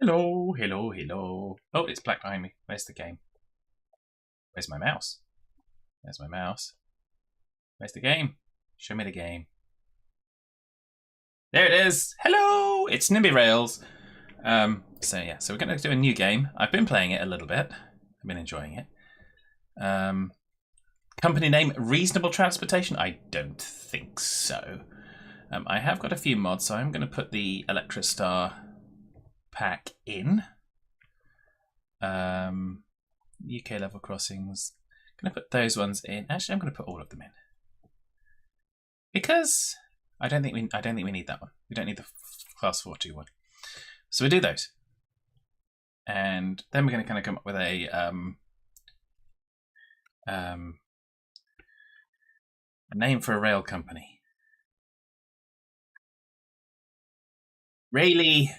Hello, hello, hello. Oh, it's black behind me. Where's the game? Where's my mouse? There's my mouse. Where's the game? Show me the game. There it is. Hello, it's NIMBY Rails. So we're going to do a new game. I've been playing it a little bit. I've been enjoying it. Company name Reasonable Transportation? I don't think so. I have got a few mods, so I'm going to put the Electrostar pack in. UK level crossings. I'm going to put those ones in. Actually, I'm going to put all of them in because I don't think we need that one. We don't need the class 4.2 one. So we do those, and then we're going to kind of come up with a name for a rail company. Really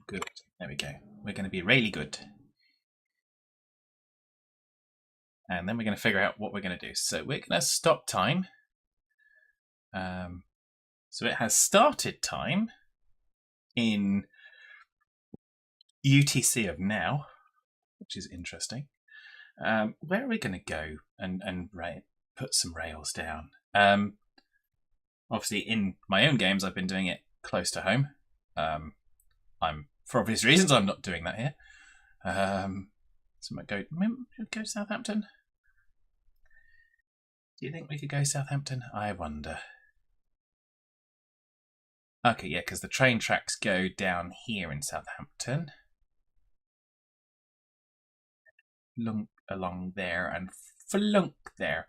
good. There we go. We're going to be really good. And then we're going to figure out what we're going to do. So we're going to stop time. So it has started time in UTC of now, which is interesting. Where are we going to go and put some rails down? Obviously, in my own games, I've been doing it close to home. For obvious reasons, I'm not doing that here. So I might go Southampton. Do you think we could go Southampton? I wonder. Okay, yeah, because the train tracks go down here in Southampton. Lunk along there and flunk there.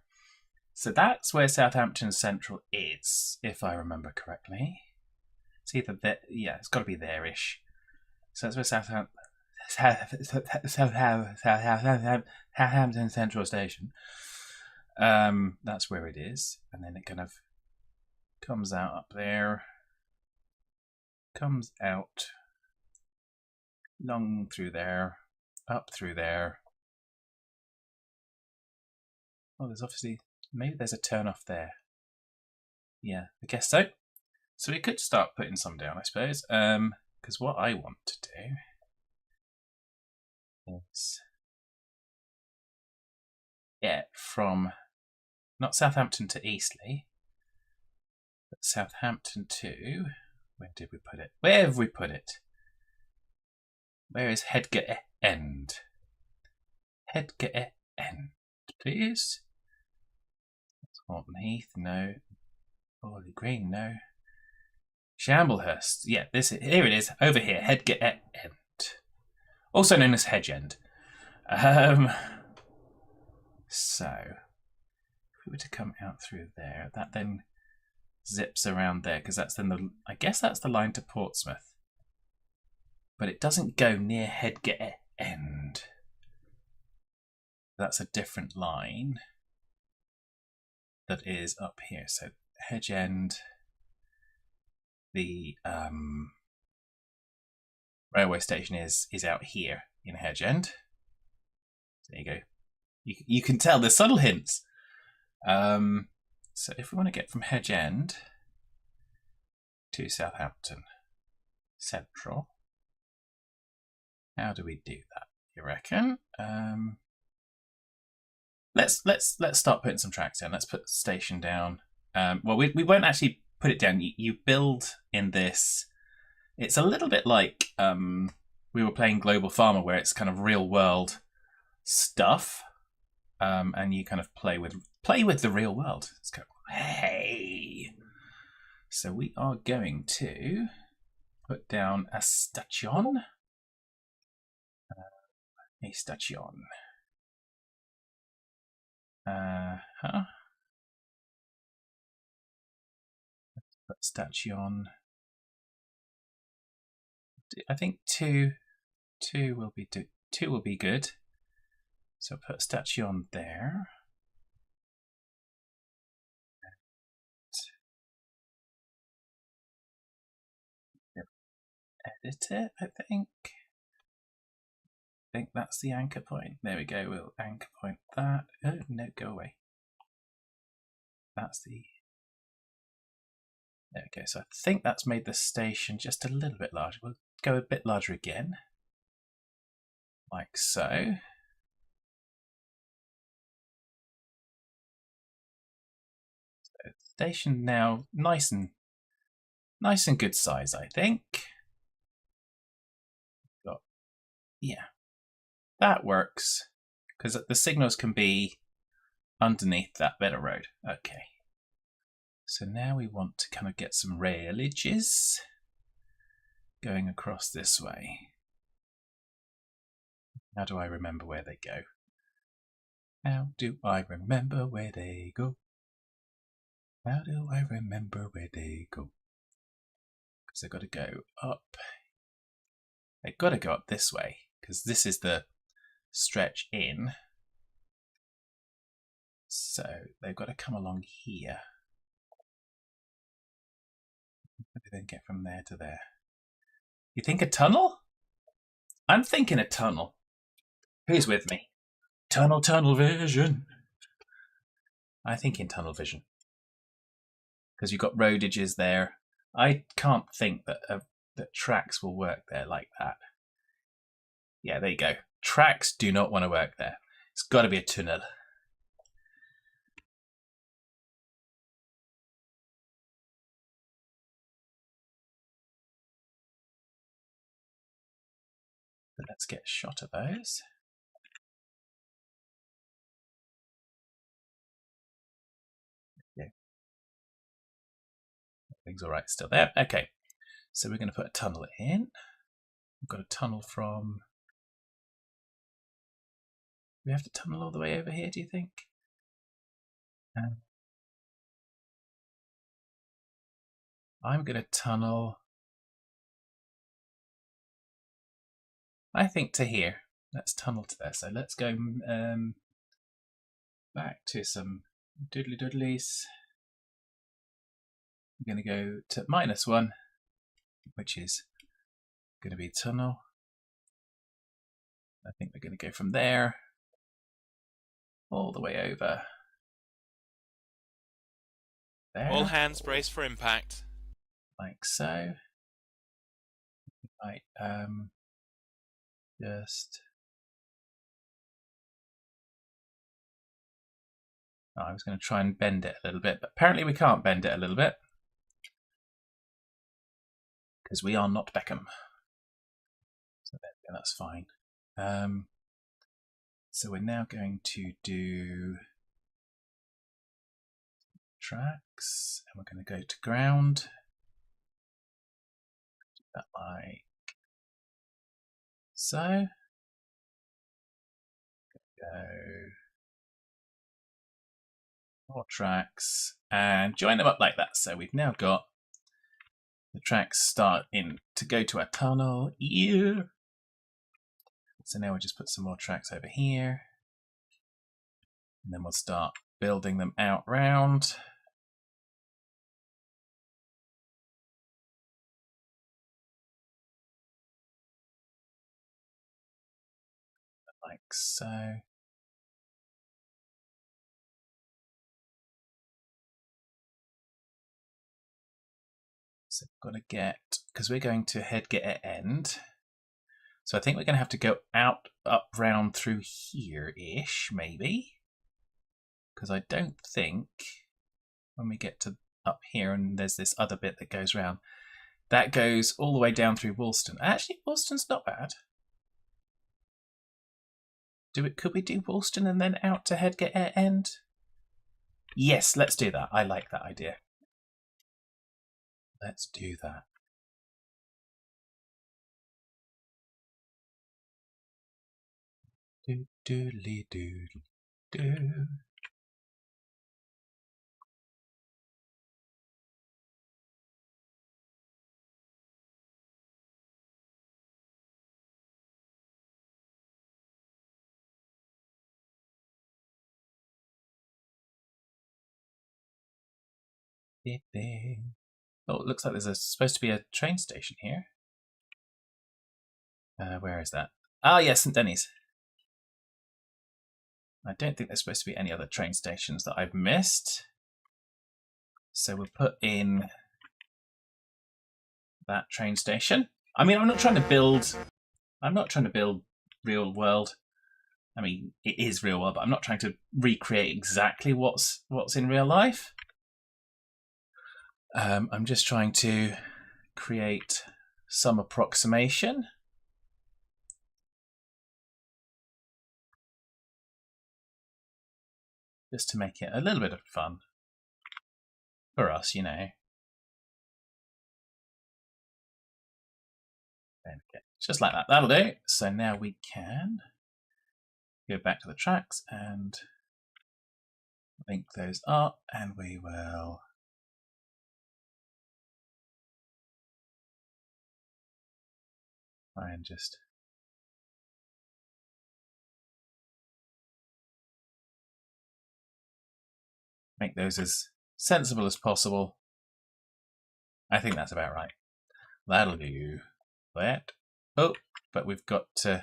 So that's where Southampton Central is, if I remember correctly. It's either there, yeah, it's got to be there-ish. So that's where Southampton Central Station. That's where it is, and then it kind of comes out up there, comes out, long through there, up through there. Oh, there's obviously, maybe there's a turn off there. Yeah, I guess so. So we could start putting some down, I suppose. Because what I want to do is get from not Southampton to Eastleigh, but Southampton to, where did we put it? Where have we put it? Where is Hedgate End? Hedgate End, please. Horton Heath, no. Borley Green, no. Shamblehurst, yeah, here it is, over here, Hedgate End. Also known as Hedge End. So, if we were to come out through there, that then zips around there, because that's then I guess that's the line to Portsmouth. But it doesn't go near Hedgate End. That's a different line that is up here. So Hedge End, the railway station is out here in Hedge End. There you go. You can tell there's subtle hints. So if we want to get from Hedge End to Southampton Central, how do we do that? You reckon? Let's start putting some tracks down. Let's put the station down. Well, we won't actually put it down. You build in this. It's a little bit like we were playing Global Farmer, where it's kind of real world stuff, and you kind of play with the real world. Let's go. Hey. So we are going to put down a station. A station. Put station. I think two will be good. So put station there. Edit it, I think. I think that's the anchor point. There we go. We'll anchor point that. Oh, no, go away. That's the. There we go. So I think that's made the station just a little bit larger. We'll go a bit larger again. like so. So station now nice and good size, I think. Got, yeah, that works because the signals can be underneath that bit of road. Okay. So now we want to kind of get some railages going across this way. How do I remember where they go? How do I remember where they go? How do I remember where they go? Because they've got to go up. They've got to go up this way because this is the stretch in. So they've got to come along here. How do they get from there to there? You think a tunnel? I'm thinking a tunnel. Who's with me? Tunnel vision. I think in tunnel vision. Because you've got roadages there. I can't think that that tracks will work there like that. Yeah, there you go. Tracks do not want to work there. It's got to be a tunnel. But let's get a shot of those. Yeah. Everything's all right still there. Okay, so we're going to put a tunnel in. We've got a tunnel from... Do we have to tunnel all the way over here, do you think? I'm going to tunnel, I think, to here. Let's tunnel to there. So let's go back to some doodly doodlies. We're going to go to -1, which is going to be tunnel. I think we're going to go from there all the way over there. All hands brace for impact. Like so. Right, just... Oh, I was going to try and bend it a little bit, but apparently we can't bend it a little bit. Because we are not Beckham. So there we go, that's fine. So we're now going to do tracks, and we're going to go to ground. Do that like so. Go more tracks and join them up like that. So we've now got the tracks start in to go to our tunnel here. So now we'll just put some more tracks over here. And then we'll start building them out round. Like so. So we've got to get, because we're going to head get at end. So I think we're going to have to go out, up, round through here-ish, maybe. Because I don't think when we get to up here and there's this other bit that goes round, that goes all the way down through Woolston. Actually, Woolston's not bad. Could we do Woolston and then out to head get at end? Yes, let's do that. I like that idea. Let's do that. Doodly doodly doo. Oh, it looks like there's supposed to be a train station here. Where is that? Ah, yes, St. Denis. I don't think there's supposed to be any other train stations that I've missed. So we'll put in that train station. I mean, I'm not trying to build real world. I mean, it is real world, but I'm not trying to recreate exactly what's in real life. I'm just trying to create some approximation. Just to make it a little bit of fun for us, you know. Okay, just like that. That'll do. So now we can go back to the tracks and link those up, and we will try and just make those as sensible as possible. I think that's about right. That'll do that. Oh, but we've got to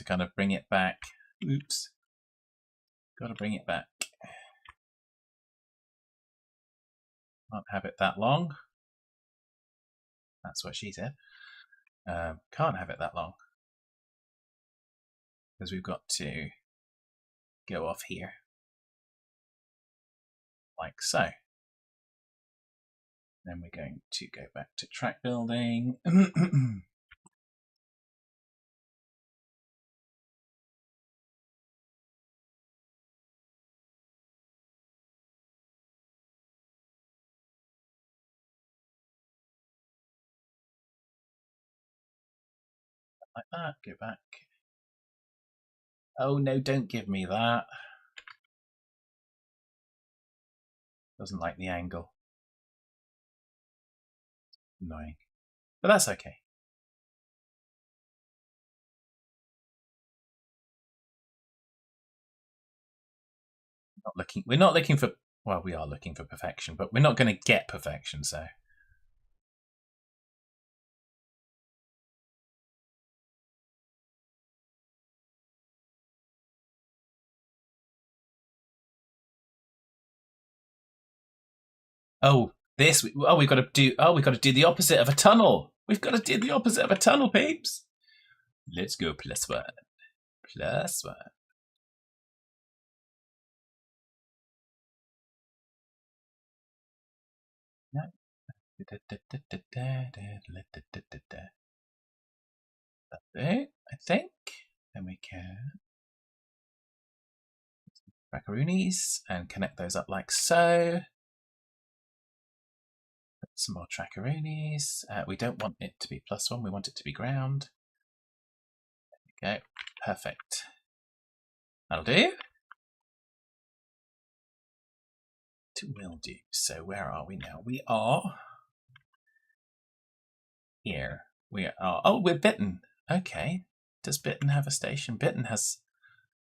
kind of bring it back. Oops. Got to bring it back. Can't have it that long. That's what she said. Can't have it that long. Because we've got to go off here. Like so. Then we're going to go back to track building. Like that, go back. Oh no, don't give me that. Doesn't like the angle. Annoying. But that's okay. We're not looking for, well, we are looking for perfection, but we're not going to get perfection, so. Oh, we've got to do the opposite of a tunnel. We've got to do the opposite of a tunnel, peeps. Let's go +1. +1. That's it, I think. Then we can trackaroonies and connect those up like so. Put some more trackaroonies. We don't want it to be +1, we want it to be ground. There we go. Perfect. That'll do. It will do. So where are we now? We are here. We are. Oh, we're Bitten. Okay. Does Bitten have a station? Bitten has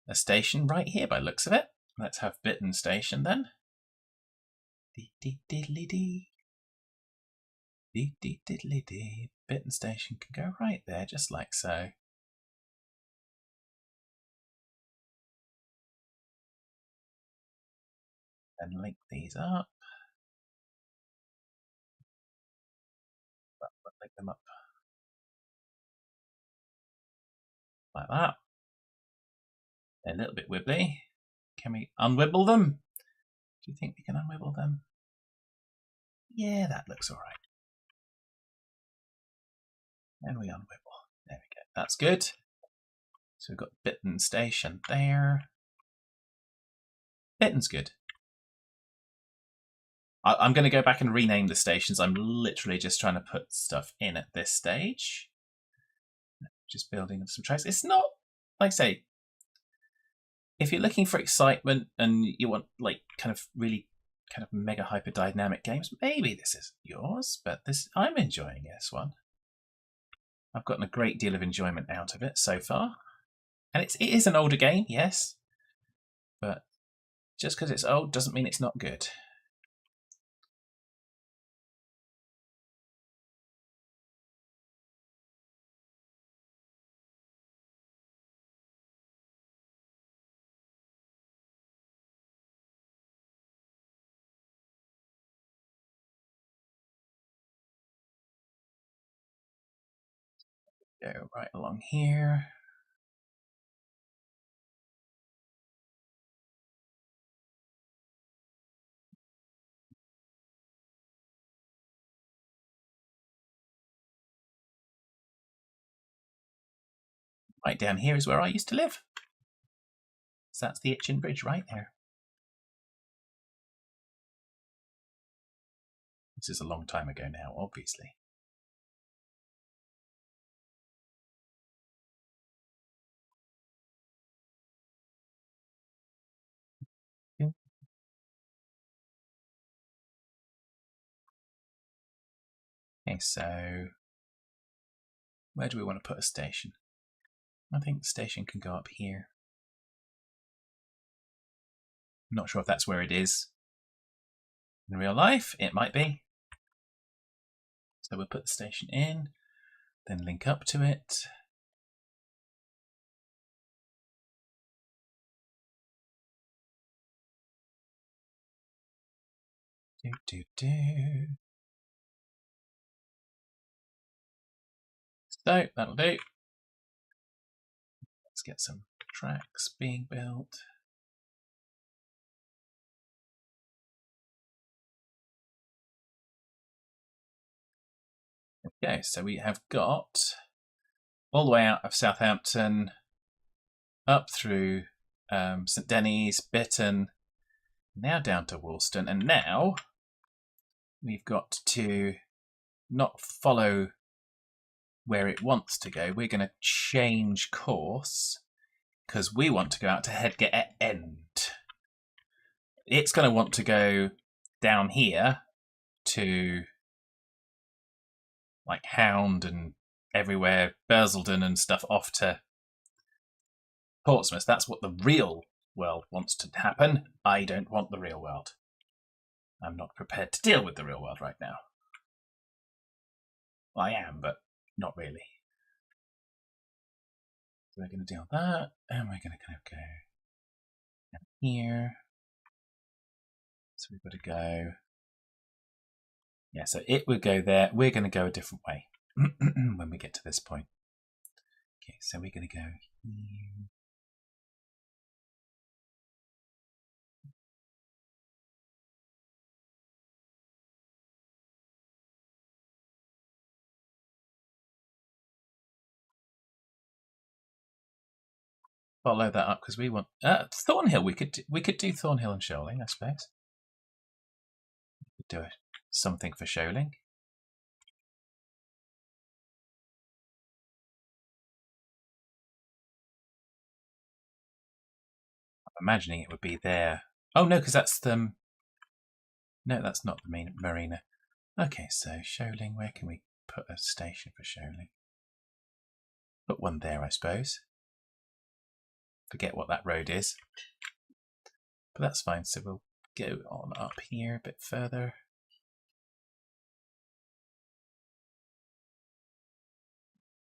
a station right here by looks of it. Let's have Bitten station then. Bitten station can go right there, just like so. And link these up. Link them up like that. They're a little bit wibbly. Can we unwibble them? Do you think we can unwibble them? Yeah, that looks all right. And we unwibble. There we go. That's good. So we've got Bitten station there. Bitten's good. I'm going to go back and rename the stations. I'm literally just trying to put stuff in at this stage. Just building some tracks. It's not, like I say, if you're looking for excitement and you want like kind of really kind of mega hyper dynamic games, maybe this is yours, but I'm enjoying this one. I've gotten a great deal of enjoyment out of it so far. And it is an older game, yes, but just because it's old doesn't mean it's not good. Go right along here. Right down here is where I used to live. So that's the Itchen Bridge right there. This is a long time ago now, obviously. Okay, so where do we want to put a station? I think the station can go up here. I'm not sure if that's where it is. In real life, it might be. So we'll put the station in, then link up to it. So that'll do. Let's get some tracks being built. Okay, so we have got all the way out of Southampton, up through St Denis, Bitton, now down to Woolston, and now we've got to not follow where it wants to go. We're going to change course because we want to go out to Headgate End. It's going to want to go down here to like Hound and everywhere, Basildon and stuff, off to Portsmouth. That's what the real world wants to happen. I don't want the real world. I'm not prepared to deal with the real world right now. Well, I am, but not really. So we're going to deal with that, and we're going to kind of go down here. So we've got to go. Yeah, so it would go there. We're going to go a different way when we get to this point. Okay, so we're going to go here. Follow that up because we want Thornhill. We could do Thornhill and Shoaling, I suppose. We could do something for Shoaling. I'm imagining it would be there. Oh no, because that's the. No, that's not the main marina. Okay, so Shoaling. Where can we put a station for Shoaling? Put one there, I suppose. Forget what that road is. But that's fine, so we'll go on up here a bit further.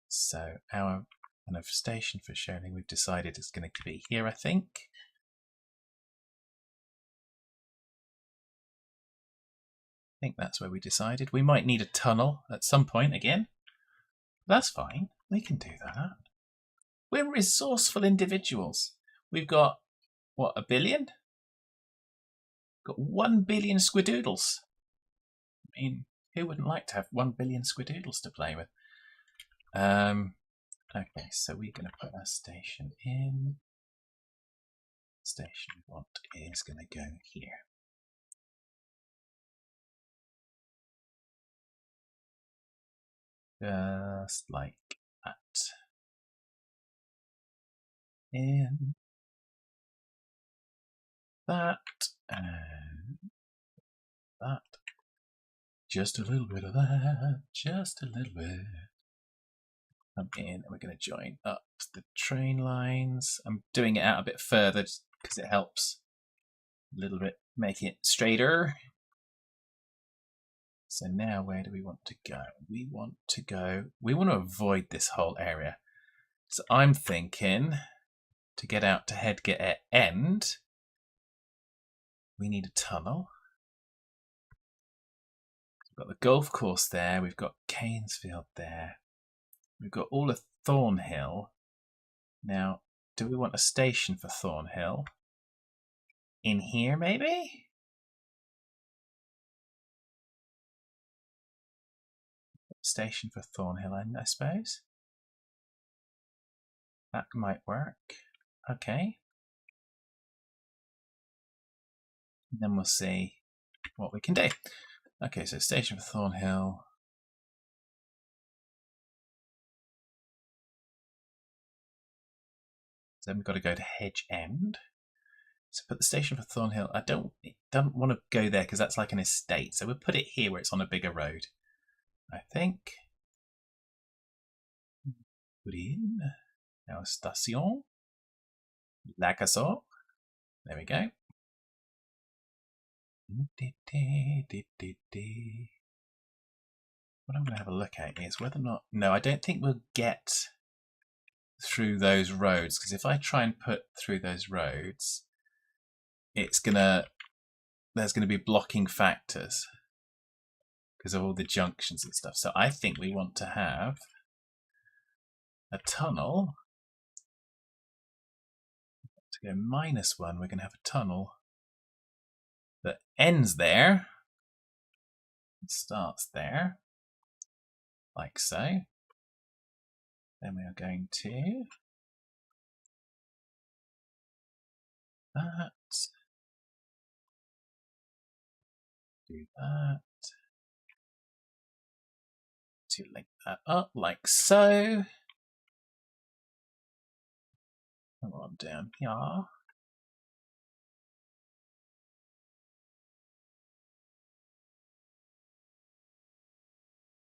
So our kind of station for Shoaling we've decided is going to be here, I think. I think that's where we decided. We might need a tunnel at some point again. That's fine, we can do that. We're resourceful individuals. We've got, what, 1 billion? Got 1 billion squidoodles. I mean, who wouldn't like to have 1 billion squidoodles to play with? Okay, so we're going to put our station in. Station we want is going to go here. Just like that. In that and that. Just a little bit of that. Just a little bit. Come in and we're going to join up the train lines. I'm doing it out a bit further just because it helps a little bit make it straighter. So now where do we want to go? We want to avoid this whole area. So I'm thinking to get out to Headgate End, we need a tunnel. We've got the golf course there. We've got Canesfield there. We've got all of Thornhill. Now, do we want a station for Thornhill? In here, maybe? Station for Thornhill, I suppose. That might work. Okay. And then we'll see what we can do. Okay, so station for Thornhill. Then we've got to go to Hedge End. So put the station for Thornhill. I don't want to go there because that's like an estate. So we'll put it here where it's on a bigger road, I think. Put in our station. Lacasor. There we go. What I'm going to have a look at is whether or not... No, I don't think we'll get through those roads, because if I try and put through those roads, there's going to be blocking factors because of all the junctions and stuff. So I think we want to have a tunnel. To go -1, we're going to have a tunnel that ends there, starts there, like so. Then we are going to that, do that, to link that up like so. Come on down here.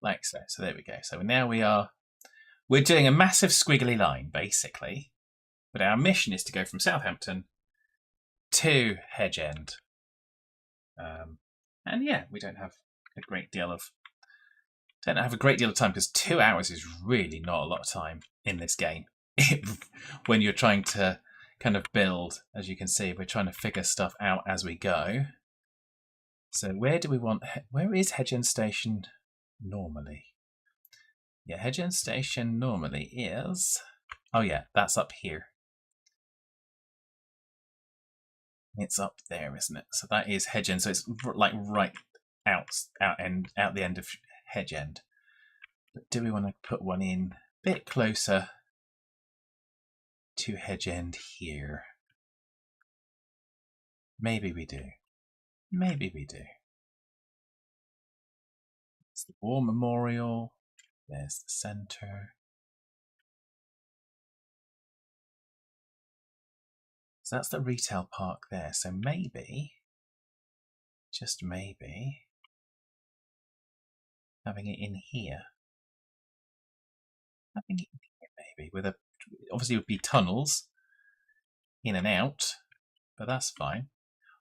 Like so. So there we go. So now we're doing a massive squiggly line, basically. But our mission is to go from Southampton to Hedge End. And yeah, we don't have a great deal of time because 2 hours is really not a lot of time in this game. When you're trying to kind of build, as you can see, we're trying to figure stuff out as we go. So where is Hedge End Station normally? Yeah, Hedge End Station normally is... Oh yeah, that's up here. It's up there, isn't it? So that is Hedge End. So it's like right out the end of Hedge End. But do we want to put one in a bit closer to Hedge End here? Maybe we do. Maybe we do. It's the War Memorial. There's the centre. So that's the retail park there. So maybe, just maybe, having it in here. Having it in here maybe. With obviously it would be tunnels in and out, but that's fine.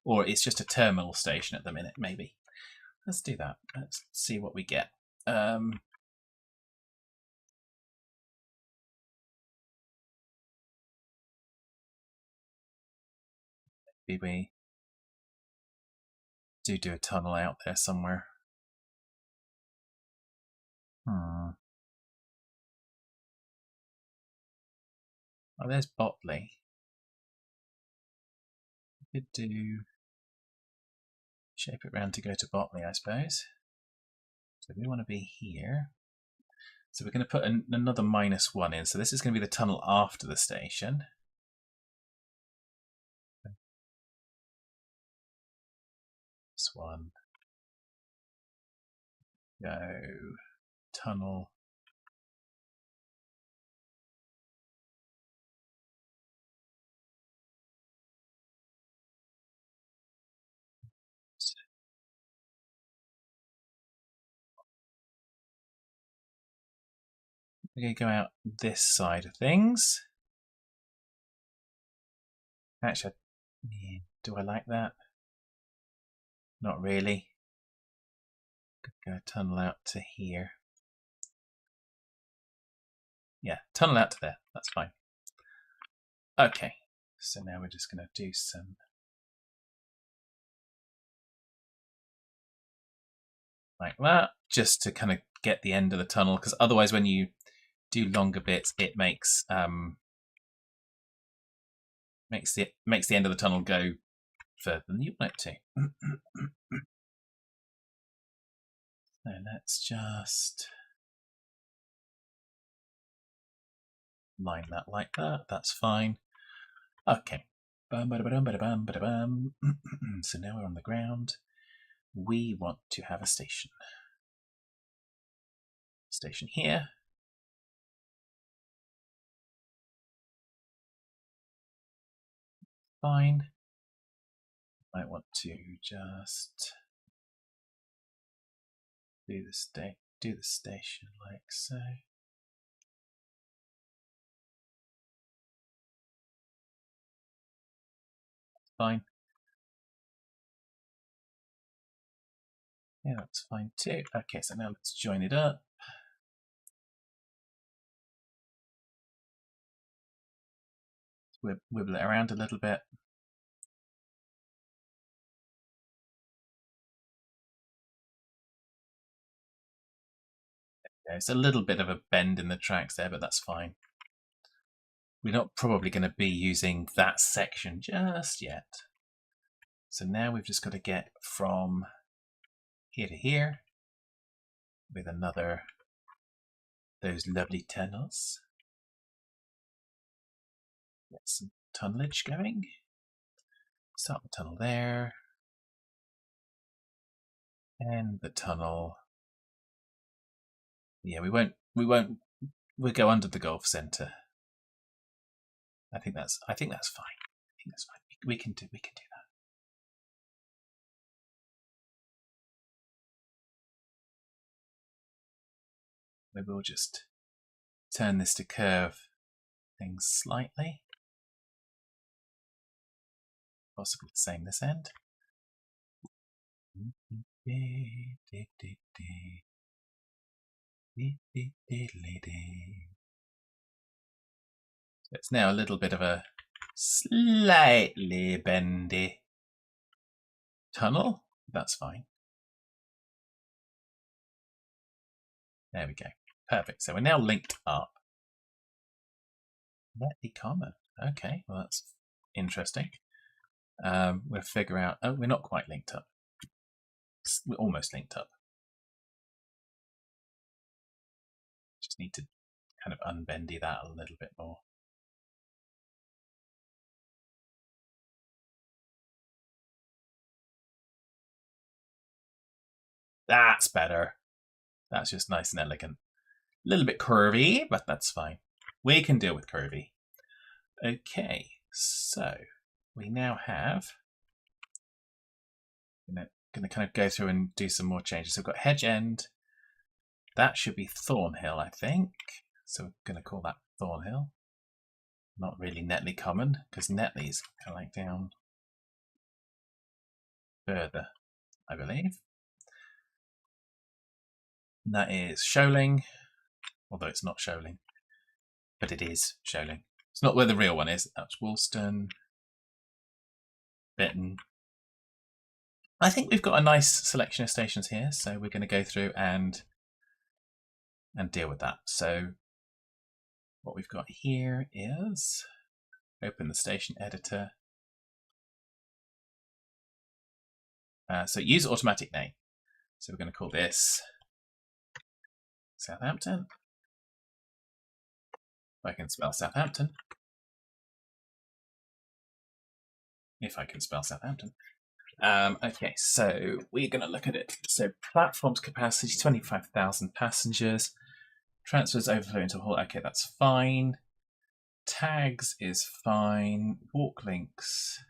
Or it's just a terminal station at the minute, maybe. Let's do that. Let's see what we get. Maybe we do a tunnel out there somewhere. Oh, there's Botley. We could do... shape it round to go to Botley, I suppose. So we want to be here. So we're going to put another -1 in. So this is going to be the tunnel after the station. This one. Go. Tunnel. We're going to go out this side of things. Actually, do I like that? Not really. Go tunnel out to here. Yeah, tunnel out to there. That's fine. Okay, so now we're just going to do some like that, just to kind of get the end of the tunnel, because otherwise when you do longer bits, it makes the end of the tunnel go further than you want it to. So let's just line that like that. That's fine. Okay. So now we're on the ground. We want to have a station. Station here. Fine. Might want to just do the station like so. Fine. Yeah, that's fine too. Okay, so now let's join it up. Wibble it around a little bit. Okay, it's a little bit of a bend in the tracks there, but that's fine. We're not probably going to be using that section just yet. So now we've just got to get from here to here with those lovely tunnels. Get some tunnelage going. Start the tunnel there. And the tunnel. Yeah, we'll go under the golf centre. I think that's fine. We can do that. Maybe we'll just turn this to curve things slightly. Possibly the same this end. So it's now a little bit of a slightly bendy tunnel. That's fine. There we go. Perfect. So we're now linked up. Netly common. Okay, well that's interesting. We'll figure out. Oh, we're not quite linked up. We're almost linked up. Just need to kind of unbendy that a little bit more. That's better. That's just nice and elegant. A little bit curvy, but that's fine. We can deal with curvy. Okay, so we now have. Going to kind of go through and do some more changes. So we've got Hedge End. That should be Thornhill, I think. So we're going to call that Thornhill. Not really Netley Common, because Netley's kind of like down further, I believe. And that is Sholing, although it's not Sholing, but it is Sholing. It's not where the real one is. That's Woolston, Bitton. I think we've got a nice selection of stations here, so we're going to go through and deal with that. So what we've got here is open the station editor. So use automatic name. So we're going to call this Southampton. If I can spell Southampton. If I can spell Southampton. Okay, so we're going to look at it. So platform's capacity, 25,000 passengers. Transfers overflow into hall. Okay, that's fine. Tags is fine. Walk links.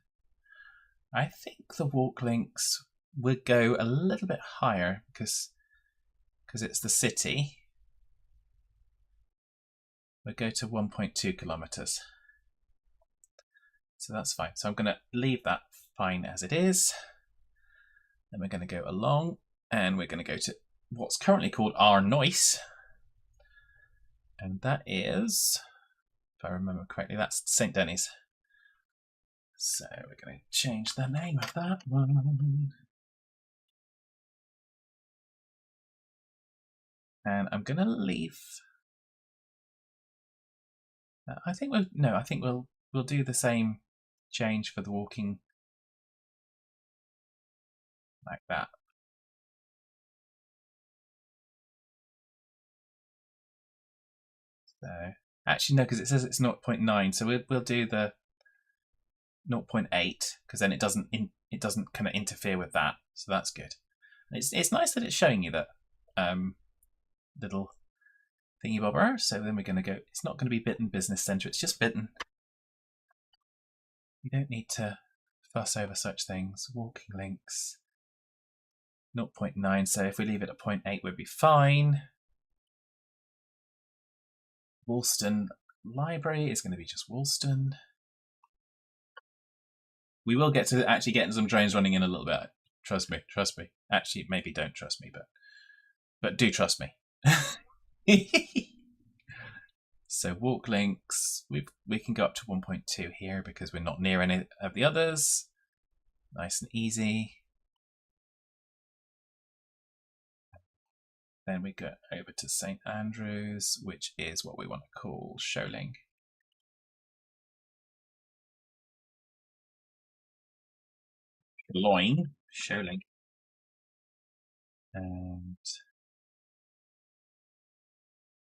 I think the walk links would go a little bit higher because it's the city. We'll go to 1.2 kilometers. So that's fine. So I'm going to leave that fine as it is. Then we're going to go along and we're going to go to what's currently called our Noise. And that is, if I remember correctly, that's St. Denis. So we're going to change the name of that one. And I'm going to leave I think we'll do the same change for the walking like that. So actually no, because it says it's 0.9, so we'll do the 0.8 because then it doesn't kind of interfere with that, so that's good. It's nice that it's showing you that little thingy bobber. So then we're going to go. It's not going to be Bitten Business Centre. It's just Bitten. You don't need to fuss over such things. Walking links 0.9. So if we leave it at 0.8, we'll be fine. Woolston Library is going to be just Woolston. We will get to actually getting some trains running in a little bit. Trust me. Actually, maybe don't trust me, but do trust me. So walk links, we can go up to 1.2 here because we're not near any of the others. Nice and easy. Then we go over to St Andrews, which is what we want to call Sholing. Sholing. And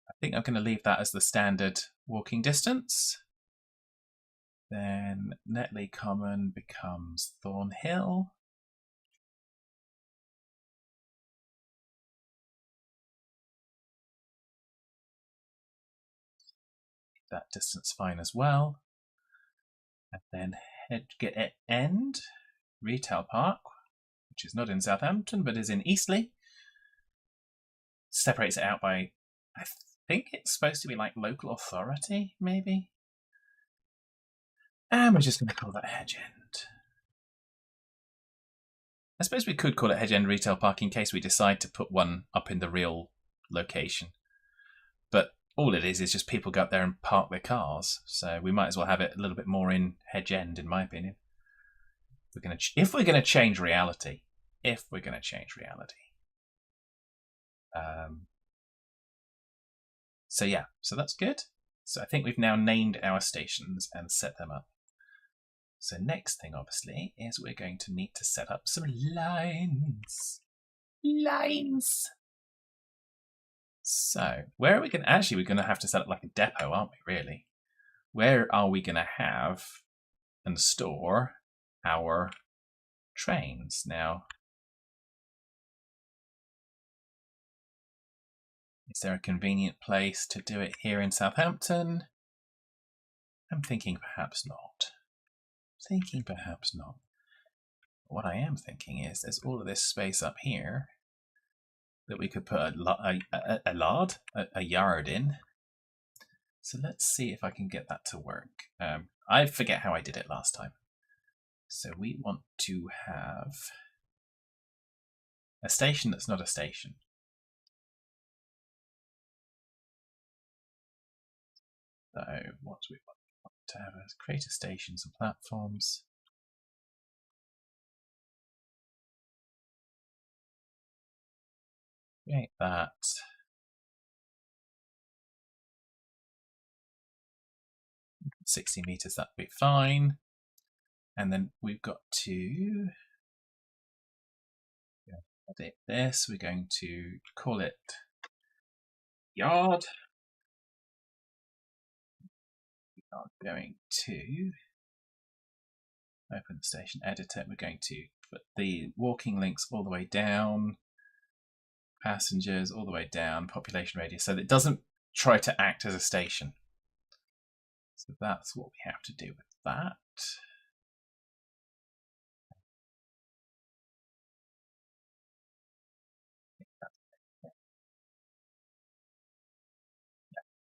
I think I'm going to leave that as the standard walking distance. Then Netley Common becomes Thornhill. That distance fine as well. And then End Retail Park, which is not in Southampton but is in Eastleigh. Separates it out by, I think it's supposed to be like local authority, maybe. And we're just going to call that Hedge End. I suppose we could call it Hedge End Retail Park in case we decide to put one up in the real location. But all it is just people go up there and park their cars. So we might as well have it a little bit more in Hedge End, in my opinion. If we're going to change reality. So yeah, so that's good. So I think we've now named our stations and set them up. So next thing, obviously, is we're going to need to set up some lines. So where are we going to... Actually, we're going to have to set up like a depot, aren't we, really? Where are we going to have and store our trains? Now, is there a convenient place to do it here in Southampton? I'm thinking perhaps not. What I am thinking is there's all of this space up here that we could put a yard in. So let's see if I can get that to work. I forget how I did it last time. So we want to have a station that's not a station. So what do we want? We want to have create stations and platforms. Create that. $60 that'd be fine. And then we've got to edit this. We're going to call it yard. We are going to open the station editor. We're going to put the walking links all the way down, passengers all the way down, population radius, so that it doesn't try to act as a station. So that's what we have to do with that.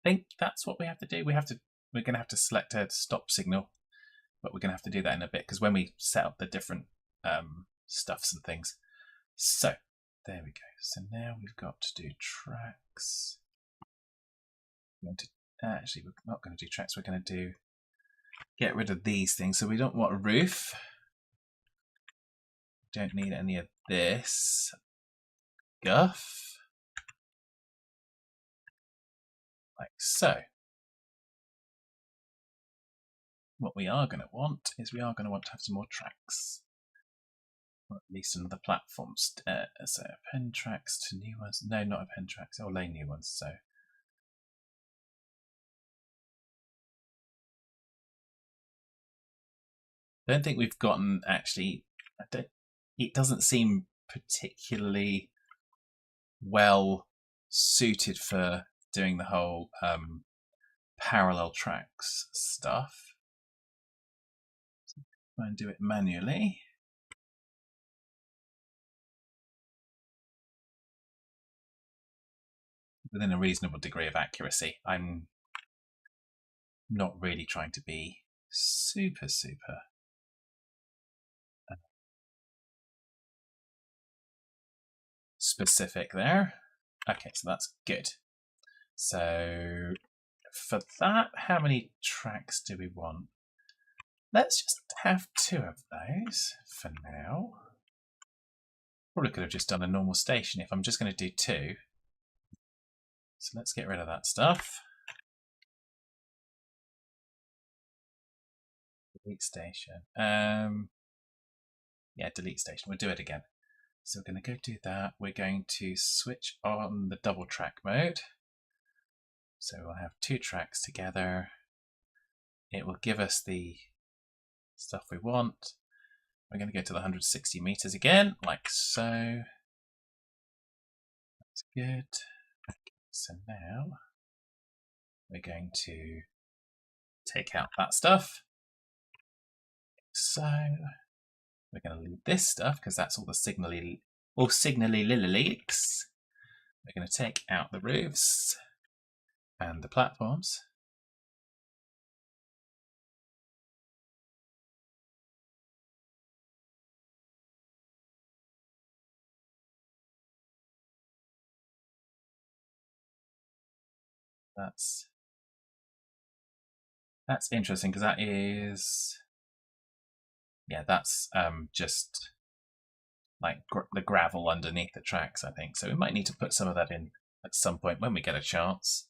I think that's what we have to do. We're going to have to select a stop signal, but we're going to have to do that in a bit because when we set up the different stuffs and things. So there we go. So now we've got to do tracks. Actually, we're not going to do tracks. We're going to get rid of these things. So we don't want a roof. Don't need any of this guff. Like so. what we are going to want is we are going to want to have some more tracks. Or at least another platform. So append tracks to new ones. No, not append tracks. Or lay new ones. So I don't think we've gotten actually. It doesn't seem particularly well suited for doing the whole parallel tracks stuff. So try and do it manually. Within a reasonable degree of accuracy. I'm not really trying to be super specific there. Okay, so that's good. So for that, how many tracks do we want? Let's just have 2 of those for now. Probably could have just done a normal station if I'm just going to do 2. So let's get rid of that stuff. Delete station. Yeah, delete station. We'll do it again. So we're going to go do that. We're going to switch on the double track mode. So we'll have 2 tracks together. It will give us the stuff we want. We're going to go to the 160 meters again, like so. That's good. Okay, so now we're going to take out that stuff. So we're going to leave this stuff because that's all the signally leaks. We're going to take out the roofs and the platforms. That's interesting because that is, yeah, that's just like the gravel underneath the tracks, I think. So we might need to put some of that in at some point when we get a chance.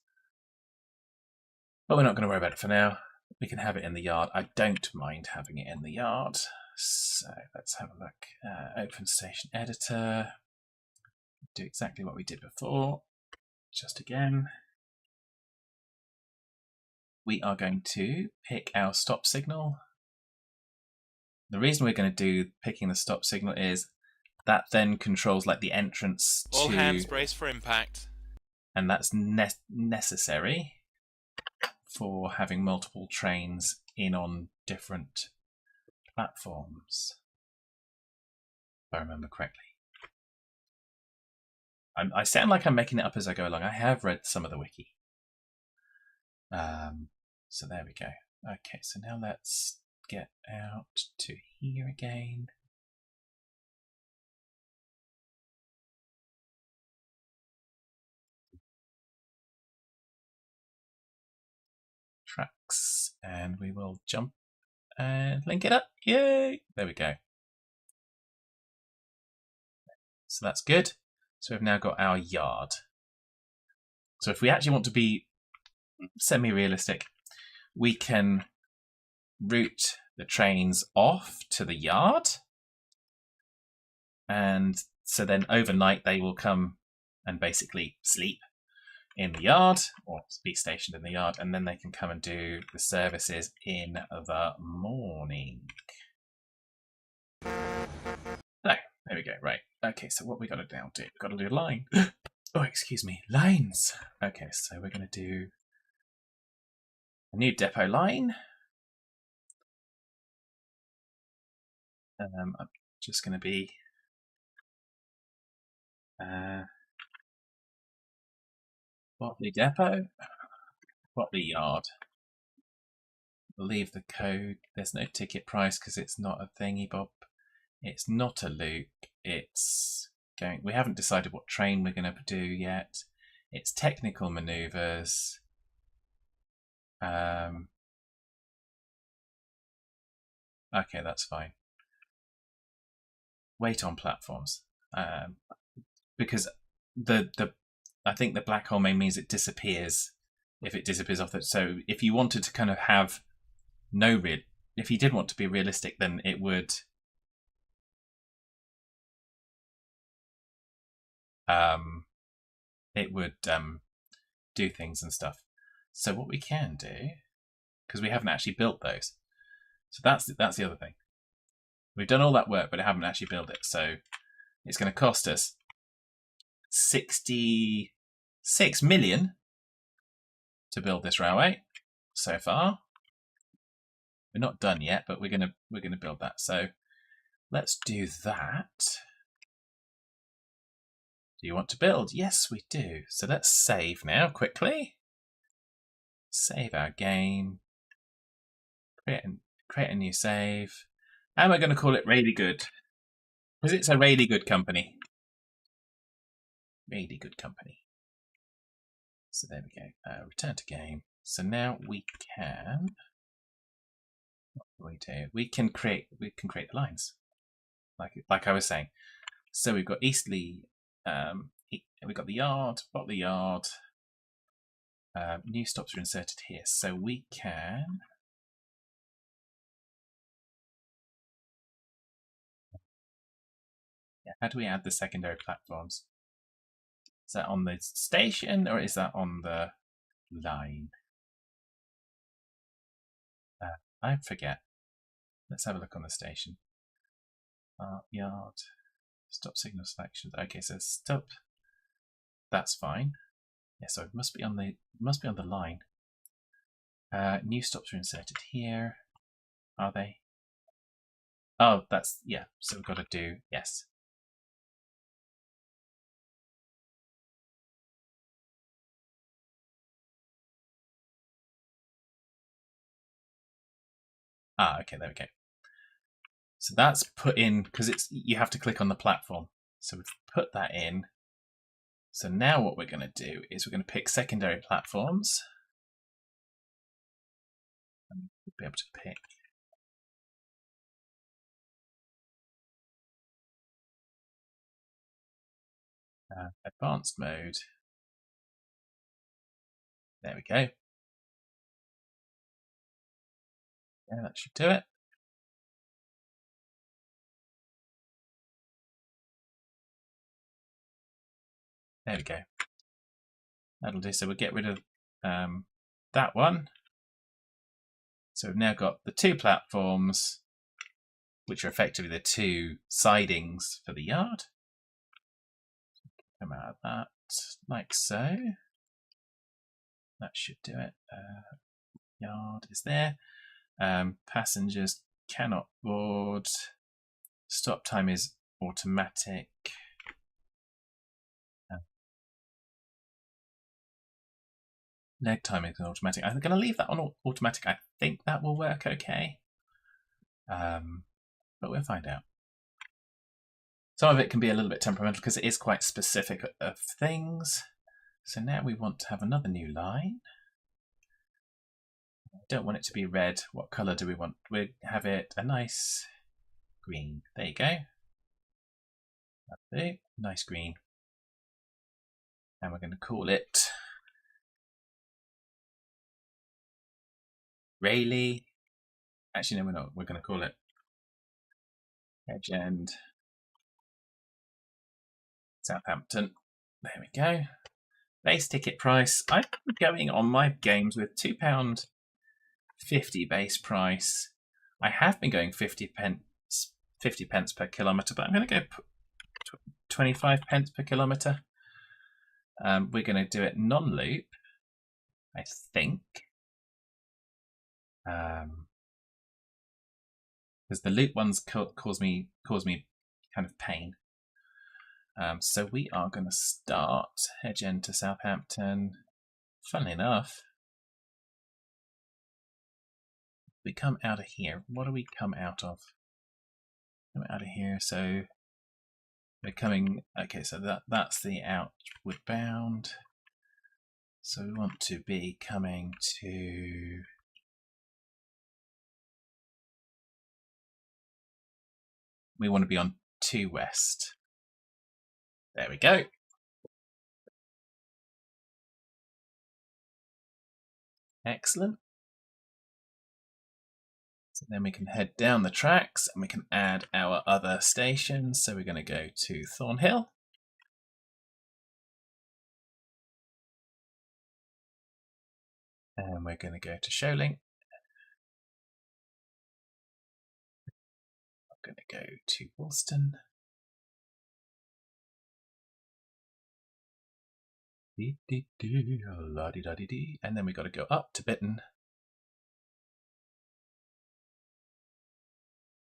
But we're not going to worry about it for now. We can have it in the yard. I don't mind having it in the yard. So let's have a look. Open Station Editor. Do exactly what we did before. Just again. We are going to pick our stop signal. The reason we're going to do picking the stop signal is that then controls like the entrance to... All hands brace for impact. And that's necessary for having multiple trains in on different platforms, if I remember correctly. I sound like I'm making it up as I go along. I have read some of the wiki. So there we go. Okay, so now let's get out to here again. Tracks, and we will jump and link it up. Yay! There we go. So that's good. So we've now got our yard. So if we actually want to be semi-realistic, we can route the trains off to the yard, and so then overnight they will come and basically sleep in the yard or be stationed in the yard, and then they can come and do the services in the morning. So there we go. Right. Okay, so what we got to now do? We've got to do a line. Oh, excuse me, lines. Okay, so we're going to do a new depot line. I'm just going to be Botley Depot, Botley Yard. Leave the code. There's no ticket price because it's not a thingy bob. It's not a loop. It's going. We haven't decided what train we're going to do yet. It's technical maneuvers. Okay, that's fine. Wait on platforms, because I think the black hole main means it disappears if it disappears off the. So if you wanted to kind of have no real. If you did want to be realistic, then it would do things and stuff. So what we can do, because we haven't actually built those, so that's the other thing. We've done all that work, but I haven't actually built it. So it's going to cost us 66 million to build this railway so far. We're not done yet, but we're gonna build that. So let's do that. Do you want to build? Yes, we do. So let's save now quickly. Save our game. Create a new save. And we're going to call it Really Good. Because it's a really good company. Really good company. So there we go. Return to game. So now we can. What do we do? We can create the lines. Like I was saying. So we've got Eastleigh. We've got the yard. Bottom of the yard. New stops are inserted here. So we can. Yeah, how do we add the secondary platforms? Is that on the station or is that on the line? I forget. Let's have a look on the station. Yard. Stop signal selections. Okay, so stop. That's fine. Yeah, so it must be on the line. New stops are inserted here. Are they? Oh, that's yeah. So we've got to do yes. Okay, there we go. So that's put in because you have to click on the platform. So we've put that in. So now what we're going to do is we're going to pick secondary platforms. And we'll be able to pick advanced mode. There we go. Yeah, that should do it. There we go. That'll do. So we'll get rid of that one. So we've now got the two platforms, which are effectively the two sidings for the yard. Come out of that like so. That should do it. Yard is there. Passengers cannot board. Stop time is automatic. Leg time is automatic. I'm going to leave that on automatic. I think that will work okay. But we'll find out. Some of it can be a little bit temperamental because it is quite specific of things. So now we want to have another new line. I don't want it to be red. What colour do we want? We have it a nice green. There you go. That'll do. Nice green. And we're going to call it Rayleigh. Actually, no, we're not. We're going to call it Edge End Southampton. There we go. Base ticket price. I'm going on my games with £2.50 base price. I have been going 50 pence per kilometre, but I'm going to go 25 pence per kilometre. We're going to do it non-loop, I think. Because the loop ones cause me kind of pain. So we are going to start Hedge End to Southampton. Funnily enough, we come out of here. What do we come out of? Come out of here. So we're coming. Okay, so that's the outward bound. So we want to be coming to. We want to be on 2 west. There we go. Excellent. So then we can head down the tracks and we can add our other stations. So we're going to go to Thornhill. And we're going to go to Sholing. I'm going to go to Woolston. And then we've got to go up to Bitton.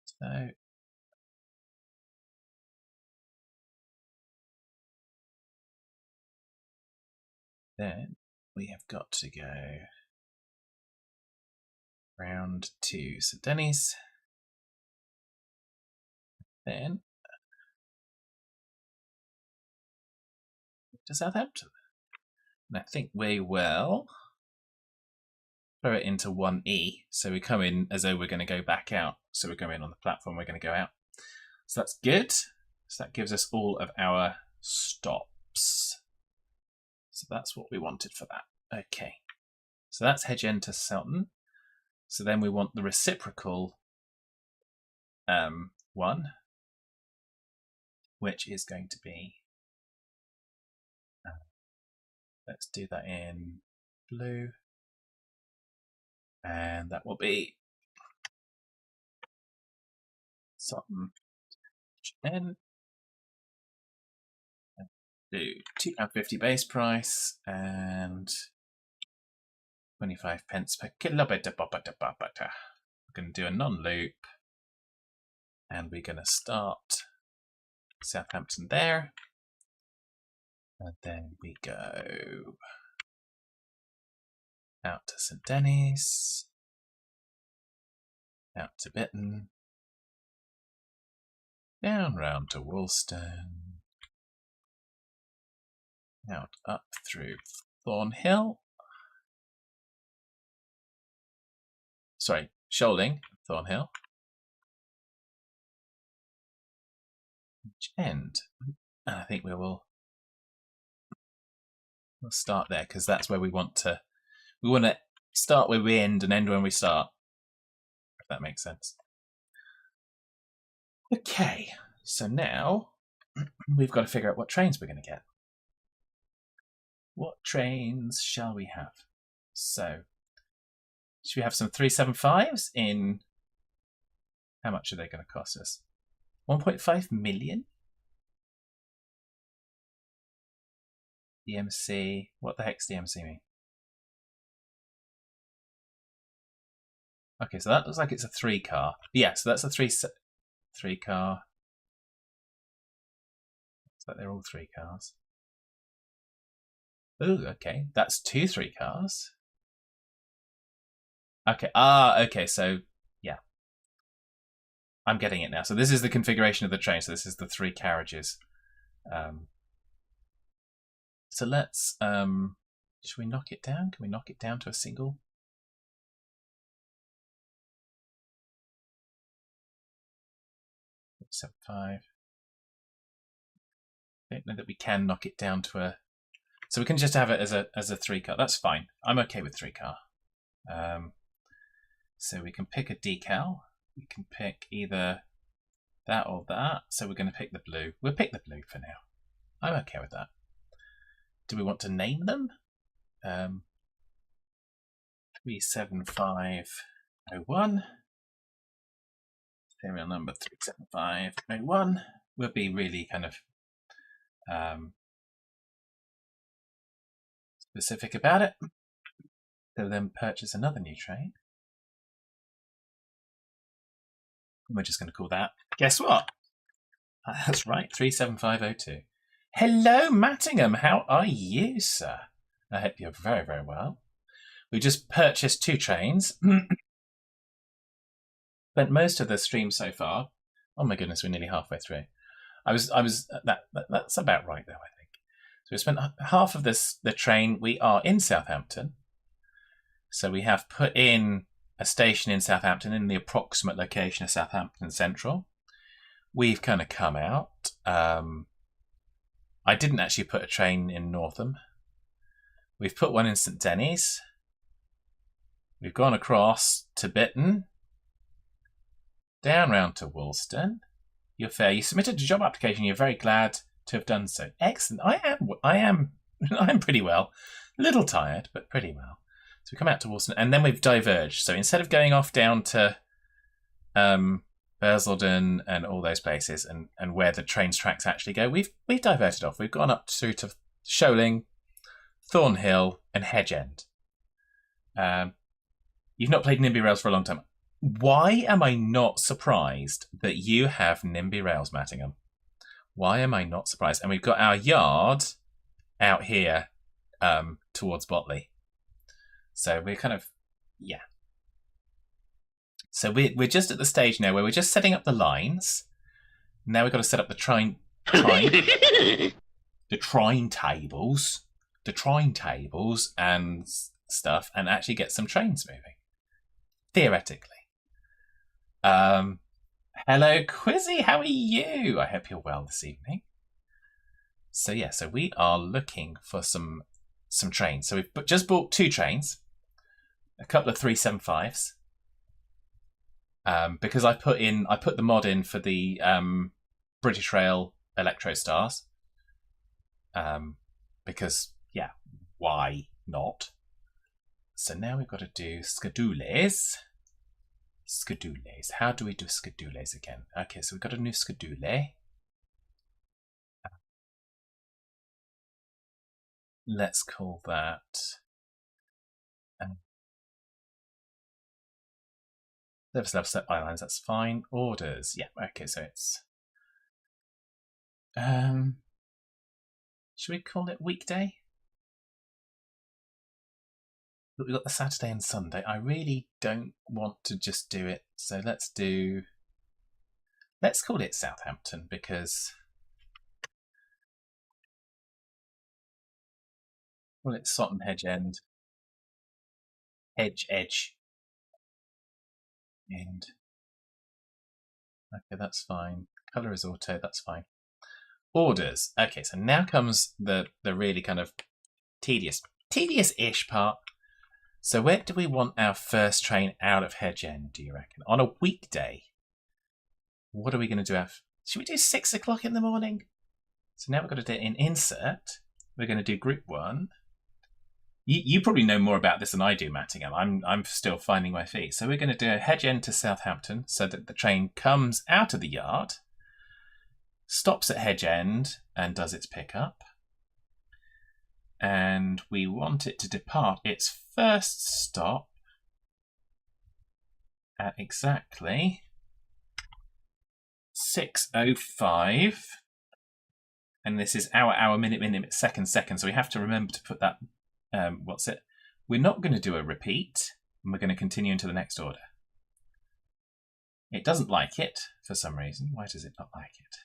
So then we have got to go round to St Denis. Then to Southampton. And I think we will throw it into 1E. So we come in as though we're going to go back out. So we go in on the platform, we're going to go out. So that's good. So that gives us all of our stops. So that's what we wanted for that. Okay. So that's Hedge End to Selton. So then we want the reciprocal one, which is going to be, let's do that in blue. And that will be Selton N. Do £2.50 base price and 25 pence per kilometre. We're going to do a non-loop and we're going to start Southampton there. And then we go out to St Denis, out to Bitton, down round to Woolston, out up through Thornhill. Sorry, Sholing, Thornhill. End. And I think we'll start there because that's where we want to. We want to start where we end and end when we start. If that makes sense. Okay, so now we've got to figure out what trains we're going to get. What trains shall we have? So, should we have some 375s in? How much are they going to cost us? 1.5 million? DMC. What the heck's DMC mean? Okay, so that looks like it's a 3-car. Yeah, so that's a 3-car. Looks like they're all 3 cars. Ooh, okay. That's 2 3-cars. Okay. Okay. So, yeah. I'm getting it now. So this is the configuration of the train. So this is the 3 carriages. So let's, should we knock it down? Can we knock it down to a single? Seven five. I don't know that we can knock it down to a. So we can just have it as a 3-car. That's fine. I'm okay with 3-car. So we can pick a decal. We can pick either that or that. So we're going to pick the blue. We'll pick the blue for now. I'm okay with that. Do we want to name them? 37501. Serial number 37501. We'll be really kind of specific about it. They'll then purchase another new train. We're just going to call that, guess what? That's right, 37502. Hello, Mattingham. How are you, sir? I hope you're very, very well. We just purchased 2 trains. Spent most of the stream so far. Oh my goodness, we're nearly halfway through. That's about right though, I think. So we spent half of the train. We are in Southampton. So we have put in a station in Southampton in the approximate location of Southampton Central. We've kind of come out. I didn't actually put a train in Northam. We've put one in St Denis. We've gone across to Bitton. down round to Woolston. You're fair. You submitted a job application. You're very glad to have done so. Excellent. I am pretty well. A little tired, but pretty well. So we come out to Woolston, and then we've diverged. So instead of going off down to Basildon and all those places, and where the trains tracks actually go, we've diverted off. We've gone up through to Sholing, Thornhill, and Hedge End. You've not played NIMBY Rails for a long time. Why am I not surprised that you have NIMBY Rails, Mattingham? Why am I not surprised? And we've got our yard out here towards Botley. So we're kind of, yeah. So we're just at the stage now where we're just setting up the lines. Now we've got to set up the trine tables and stuff, and actually get some trains moving. Theoretically. Hello, Quizzy. How are you? I hope you're well this evening. So yeah, so we are looking for some trains. So we've just bought 2 trains, a couple of 375s. Because I put the mod in for the British Rail Electro Stars. Because yeah, why not? So now we've got to do schedules. Schedules. How do we do schedules again? Okay, so we've got a new schedule. Let's call that service level set by lines. That's fine. Orders. Yeah. Okay. So it's should we call it weekday? But we've got the Saturday and Sunday. I really don't want to just do it. So let's call it Southampton, because well, it's Sutton Hedge End. Hedge Edge. End. Okay, that's fine. Color is auto, that's fine. Orders. Okay, so now comes the really kind of tedious-ish part. So where do we want our first train out of Hedge End, do you reckon? On a weekday? What are we going to do? Should we do 6 o'clock in the morning? So now we've got to do an insert. We're going to do group 1. You probably know more about this than I do, Mattingham. I'm still finding my feet. So we're going to do a Hedge End to Southampton so that the train comes out of the yard, stops at Hedge End and does its pickup. And we want it to depart its first stop at exactly 6:05. And this is hour, minute, second. So we have to remember to put that, we're not going to do a repeat, and we're going to continue into the next order. It doesn't like it for some reason. Why does it not like it?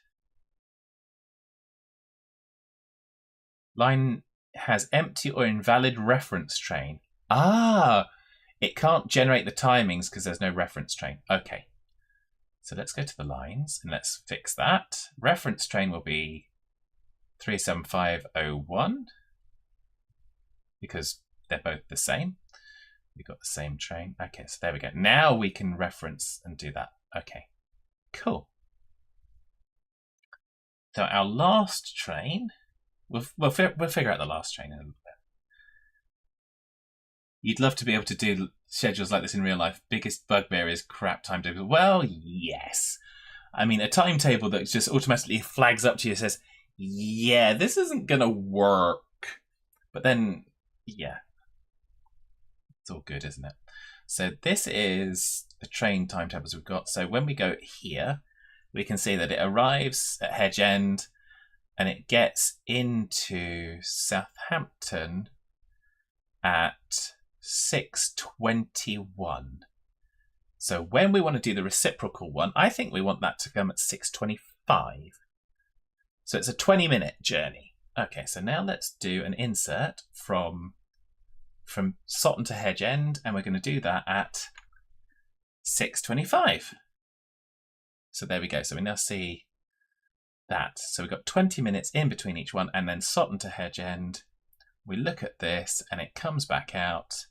Line has empty or invalid reference train. It can't generate the timings because there's no reference train. Okay. So let's go to the lines and let's fix that. Reference train will be 37501 because they're both the same. We've got the same train. Okay, so there we go. Now we can reference and do that. Okay, cool. So our last train, we'll figure out the last train in a little bit. You'd love to be able to do schedules like this in real life. Biggest bugbear is crap timetable. Well, yes. I mean, a timetable that just automatically flags up to you and says, yeah, this isn't going to work. But then, yeah, it's all good, isn't it? So this is the train timetables we've got. So when we go here, we can see that it arrives at Hedge End and it gets into Southampton at 6:21. So when we want to do the reciprocal one, I think we want that to come at 6:25. So it's a 20-minute journey. Okay, so now let's do an insert from Sutton to Hedge End, and we're going to do that at 6:25. So there we go. So we now see that. So we've got 20 minutes in between each one, and then Sutton to Hedge End. We look at this, and it comes back out,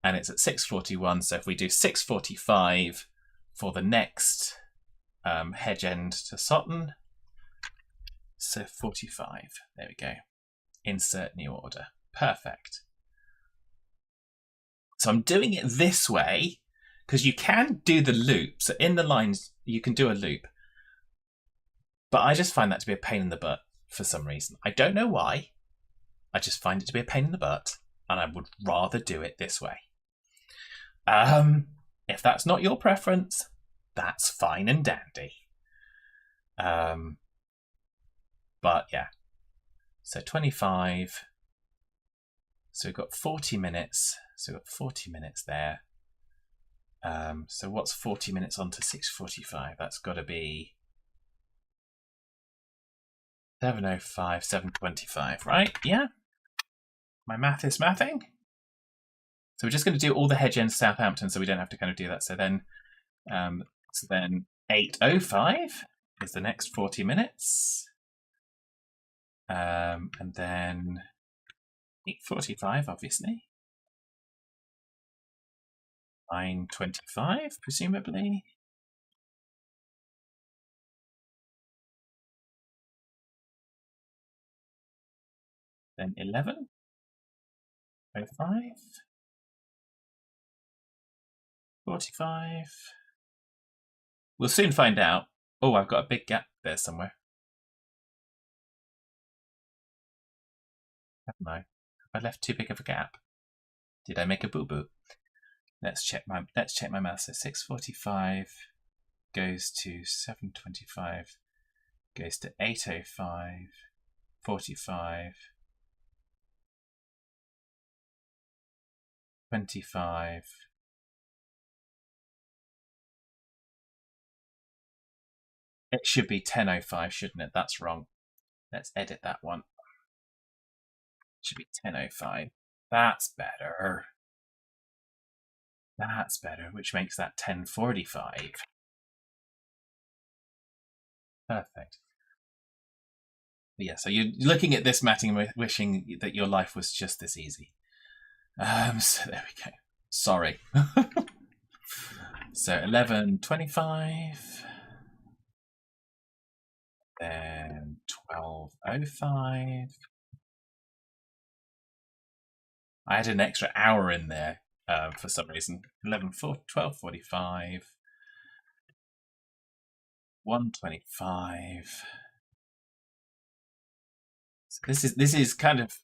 and it's at 6:41. So if we do 6:45 for the next hedge end to Sutton. So 45. There we go. Insert new order. Perfect. So I'm doing it this way because you can do the loop. So in the lines, you can do a loop. But I just find that to be a pain in the butt for some reason. I don't know why. I just find it to be a pain in the butt. And I would rather do it this way. If that's not your preference, that's fine and dandy. But yeah. So 25. So we've got 40 minutes. So we've got 40 minutes there. So what's 40 minutes on to 6:45? That's got to be 7:05, 7:25, right? Yeah. My math is mathing. So we're just going to do all the hedge ends Southampton, so we don't have to kind of do that. So then 8:05 is the next 40 minutes, and then 8:45, obviously. 9:25, presumably. Then 11:05. 45. We'll soon find out. Oh, I've got a big gap there somewhere. Haven't I? Have I left too big of a gap? Did I make a boo-boo? Let's check my math. So 6:45 goes to 7:25, goes to 8:05, 45, 25. It should be 10:05, shouldn't it? That's wrong. Let's edit that one. It should be 10:05. That's better. That's better, which makes that 10:45. Perfect. But yeah, so you're looking at this matting and wishing that your life was just this easy. So there we go. Sorry. So 11:25. Then 12:05. I had an extra hour in there for some reason. 12:45. 1:25. So this is kind of,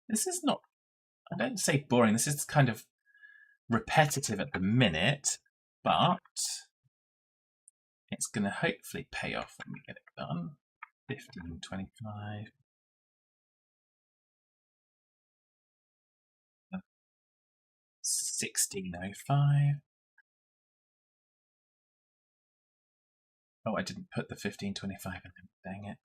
this is not, I don't say boring. This is kind of repetitive at the minute, but it's going to hopefully pay off when we get it done. 15:25. 16:05. Oh, I didn't put the 15:25 in there. Dang it.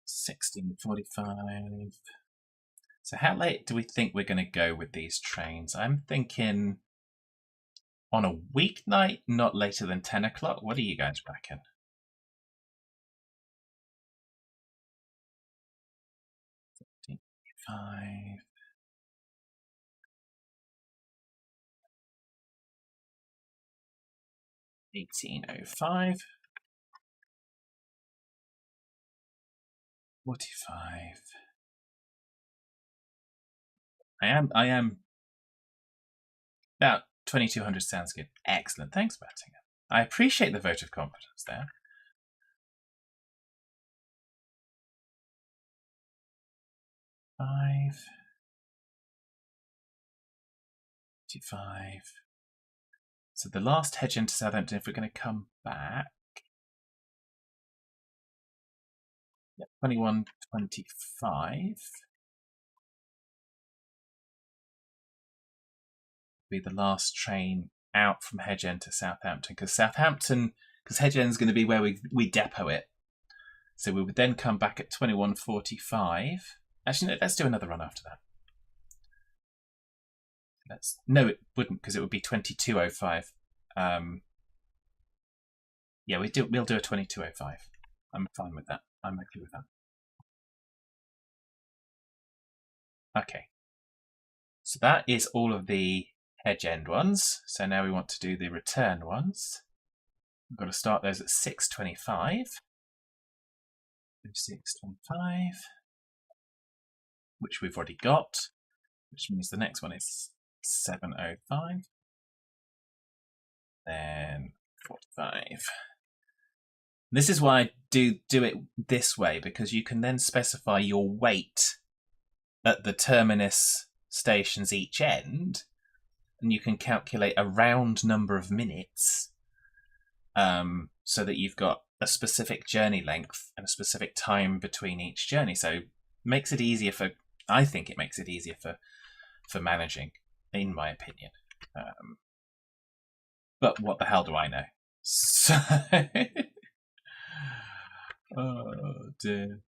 16:45. So how late do we think we're going to go with these trains? I'm thinking on a weeknight, not later than 10 o'clock. What do you guys reckon? Five. 18:05. 45. I am. About 2200 sounds good. Excellent. Thanks, Battinger. I appreciate the vote of confidence there. Five. 55. So the last hedge into Southampton, if we're going to come back. 21:25. Be the last train out from Hedge End to Southampton, because Hedge End is going to be where we depot it. So we would then come back at 21:45. Actually, no, let's do another run after that. No, it wouldn't, because it would be 22:05. Yeah, we'll do a 22:05. I'm fine with that. I'm okay with that. Okay. So that is all of the hedge end ones. So now we want to do the return ones. We've got to start those at 625. 625, which we've already got, which means the next one is 705, then 45. This is why I do it this way, because you can then specify your weight at the terminus stations each end, and you can calculate a round number of minutes, so that you've got a specific journey length and a specific time between each journey. So makes it easier for, I think it makes it easier for managing, in my opinion. But what the hell do I know? So, oh dear.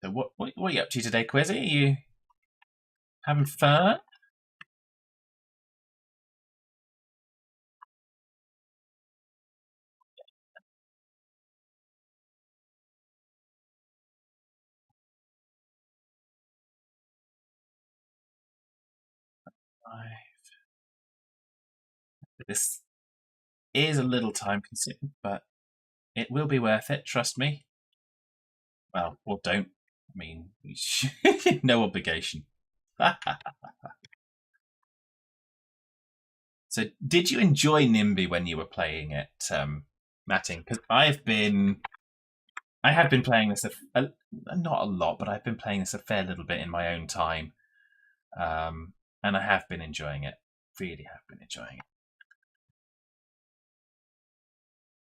So what are you up to today, Quizzy? Are you having fun? This is a little time consuming, but it will be worth it, trust me. Well, or don't. I mean, no obligation. So, did you enjoy NIMBY when you were playing it, Matting? Because I have been playing this not a lot, but I've been playing this a fair little bit in my own time, and I have been enjoying it. Really have been enjoying it.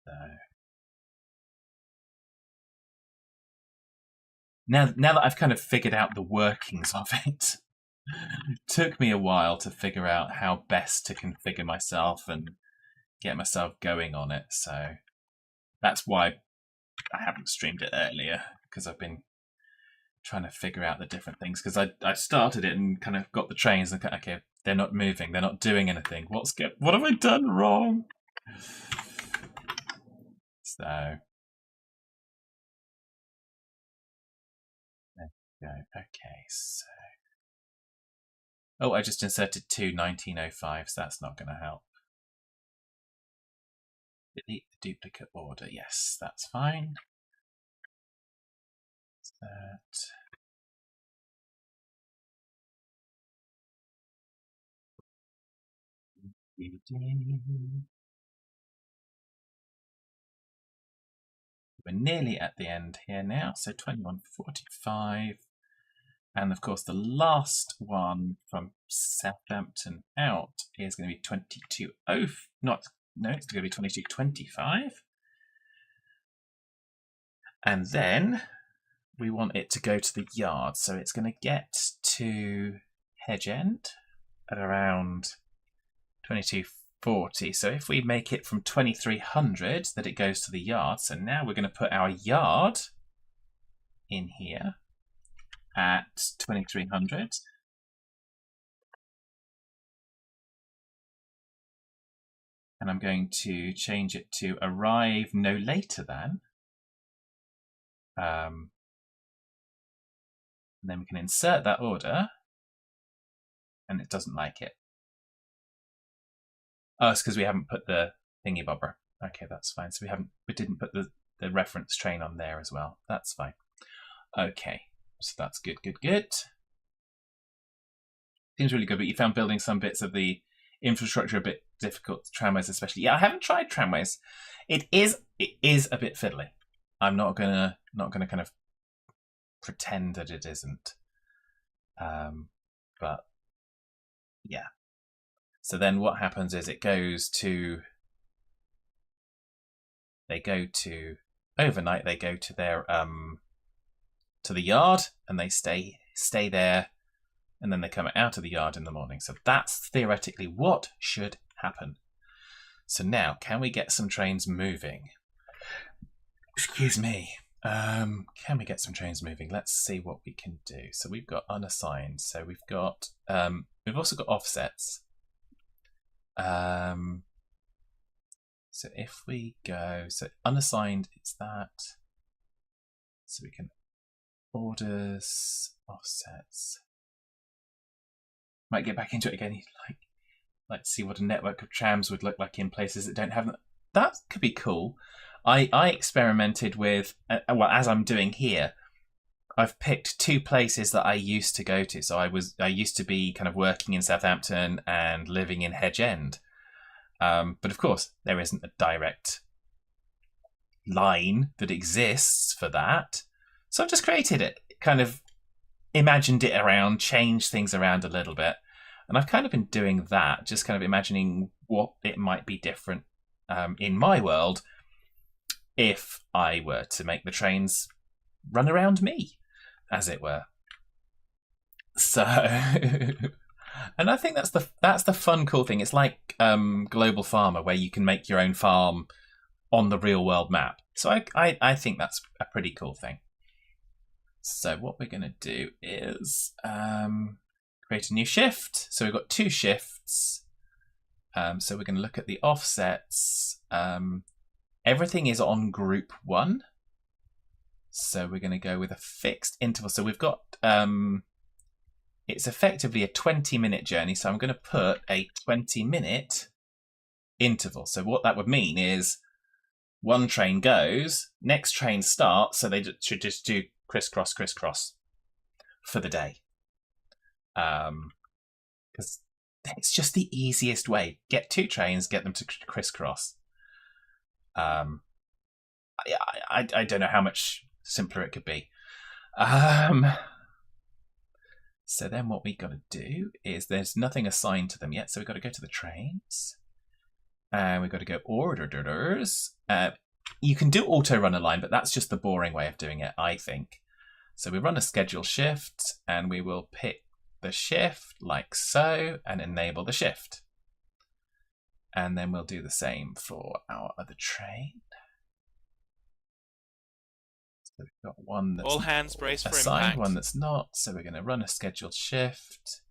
So, now that I've kind of figured out the workings of it, it took me a while to figure out how best to configure myself and get myself going on it. So that's why I haven't streamed it earlier, because I've been trying to figure out the different things. Because I started it and kind of got the trains and okay, they're not moving, they're not doing anything. What have I done wrong? So there we go. Okay, so I just inserted 1905, so that's not going to help. Delete the duplicate order. Yes, that's fine. That. We're nearly at the end here now, so 21:45. And of course, the last one from Southampton out is going to be 22:0. It's going to be 22:25. And then we want it to go to the yard, so it's going to get to Hedge End at around 22:40. So if we make it from 2300 that it goes to the yard, so now we're going to put our yard in here at 2300. And I'm going to change it to arrive no later than. And then we can insert that order, and it doesn't like it. Oh, it's because we haven't put the thingy bobber. Okay, that's fine. So we didn't put the reference train on there as well. That's fine. Okay, so that's good. Seems really good, but you found building some bits of the infrastructure a bit difficult, tramways especially. Yeah, I haven't tried tramways. It is a bit fiddly. I'm not gonna kind of pretend that it isn't. But yeah. So then what happens is they go to overnight, they go to their to the yard, and they stay there, and then they come out of the yard in the morning. So that's theoretically what should happen. So now, can we get some trains moving? Excuse me. Can we get some trains moving? Let's see what we can do. So we've got unassigned. So we've also got offsets. So if we go, so unassigned, it's that. So we can orders, offsets. Might get back into it again. Like to see what a network of trams would look like in places that don't have them. That could be cool. I experimented with, well, as I'm doing here, I've picked 2 places that I used to go to. So I used to be kind of working in Southampton and living in Hedge End. But of course, there isn't a direct line that exists for that. So I've just created it, kind of imagined it around, changed things around a little bit. And I've kind of been doing that, just kind of imagining what it might be different in my world if I were to make the trains run around me, as it were. So, and I think that's the fun, cool thing. It's like Global Farmer, where you can make your own farm on the real world map. So I think that's a pretty cool thing. So what we're going to do is create a new shift. So we've got 2 shifts. So we're going to look at the offsets. Everything is on group 1. So we're going to go with a fixed interval. So we've got, it's effectively a 20-minute journey. So I'm going to put a 20-minute interval. So what that would mean is one train goes, next train starts. So they should just do crisscross, crisscross for the day. Because it's just the easiest way. Get 2 trains, get them to crisscross. I don't know how much simpler it could be. So then what we got to do is there's nothing assigned to them yet. So we've got to go to the trains. And we've got to go orders. You can do auto run a line, but that's just the boring way of doing it, I think. So we run a schedule shift and we will pick the shift like so and enable the shift. And then we'll do the same for our other train. So we've got one that's All hands brace for assigned, impact. one that's not. So we're going to run a scheduled shift,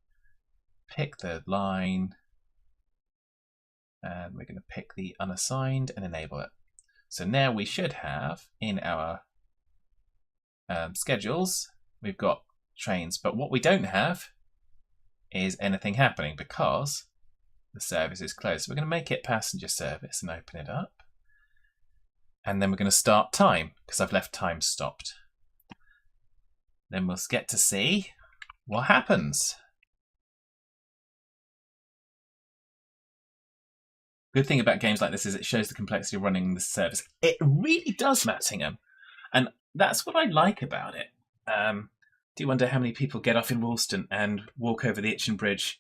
pick the line, and we're going to pick the unassigned and enable it. So now we should have in our schedules, we've got trains, but what we don't have is anything happening because the service is closed. So we're going to make it passenger service and open it up. And then we're going to start time because I've left time stopped. Then we'll get to see what happens. Good thing about games like this is it shows the complexity of running the service. It really does, Mattingham. And that's what I like about it. Do you wonder how many people get off in Woolston and walk over the Itchen Bridge,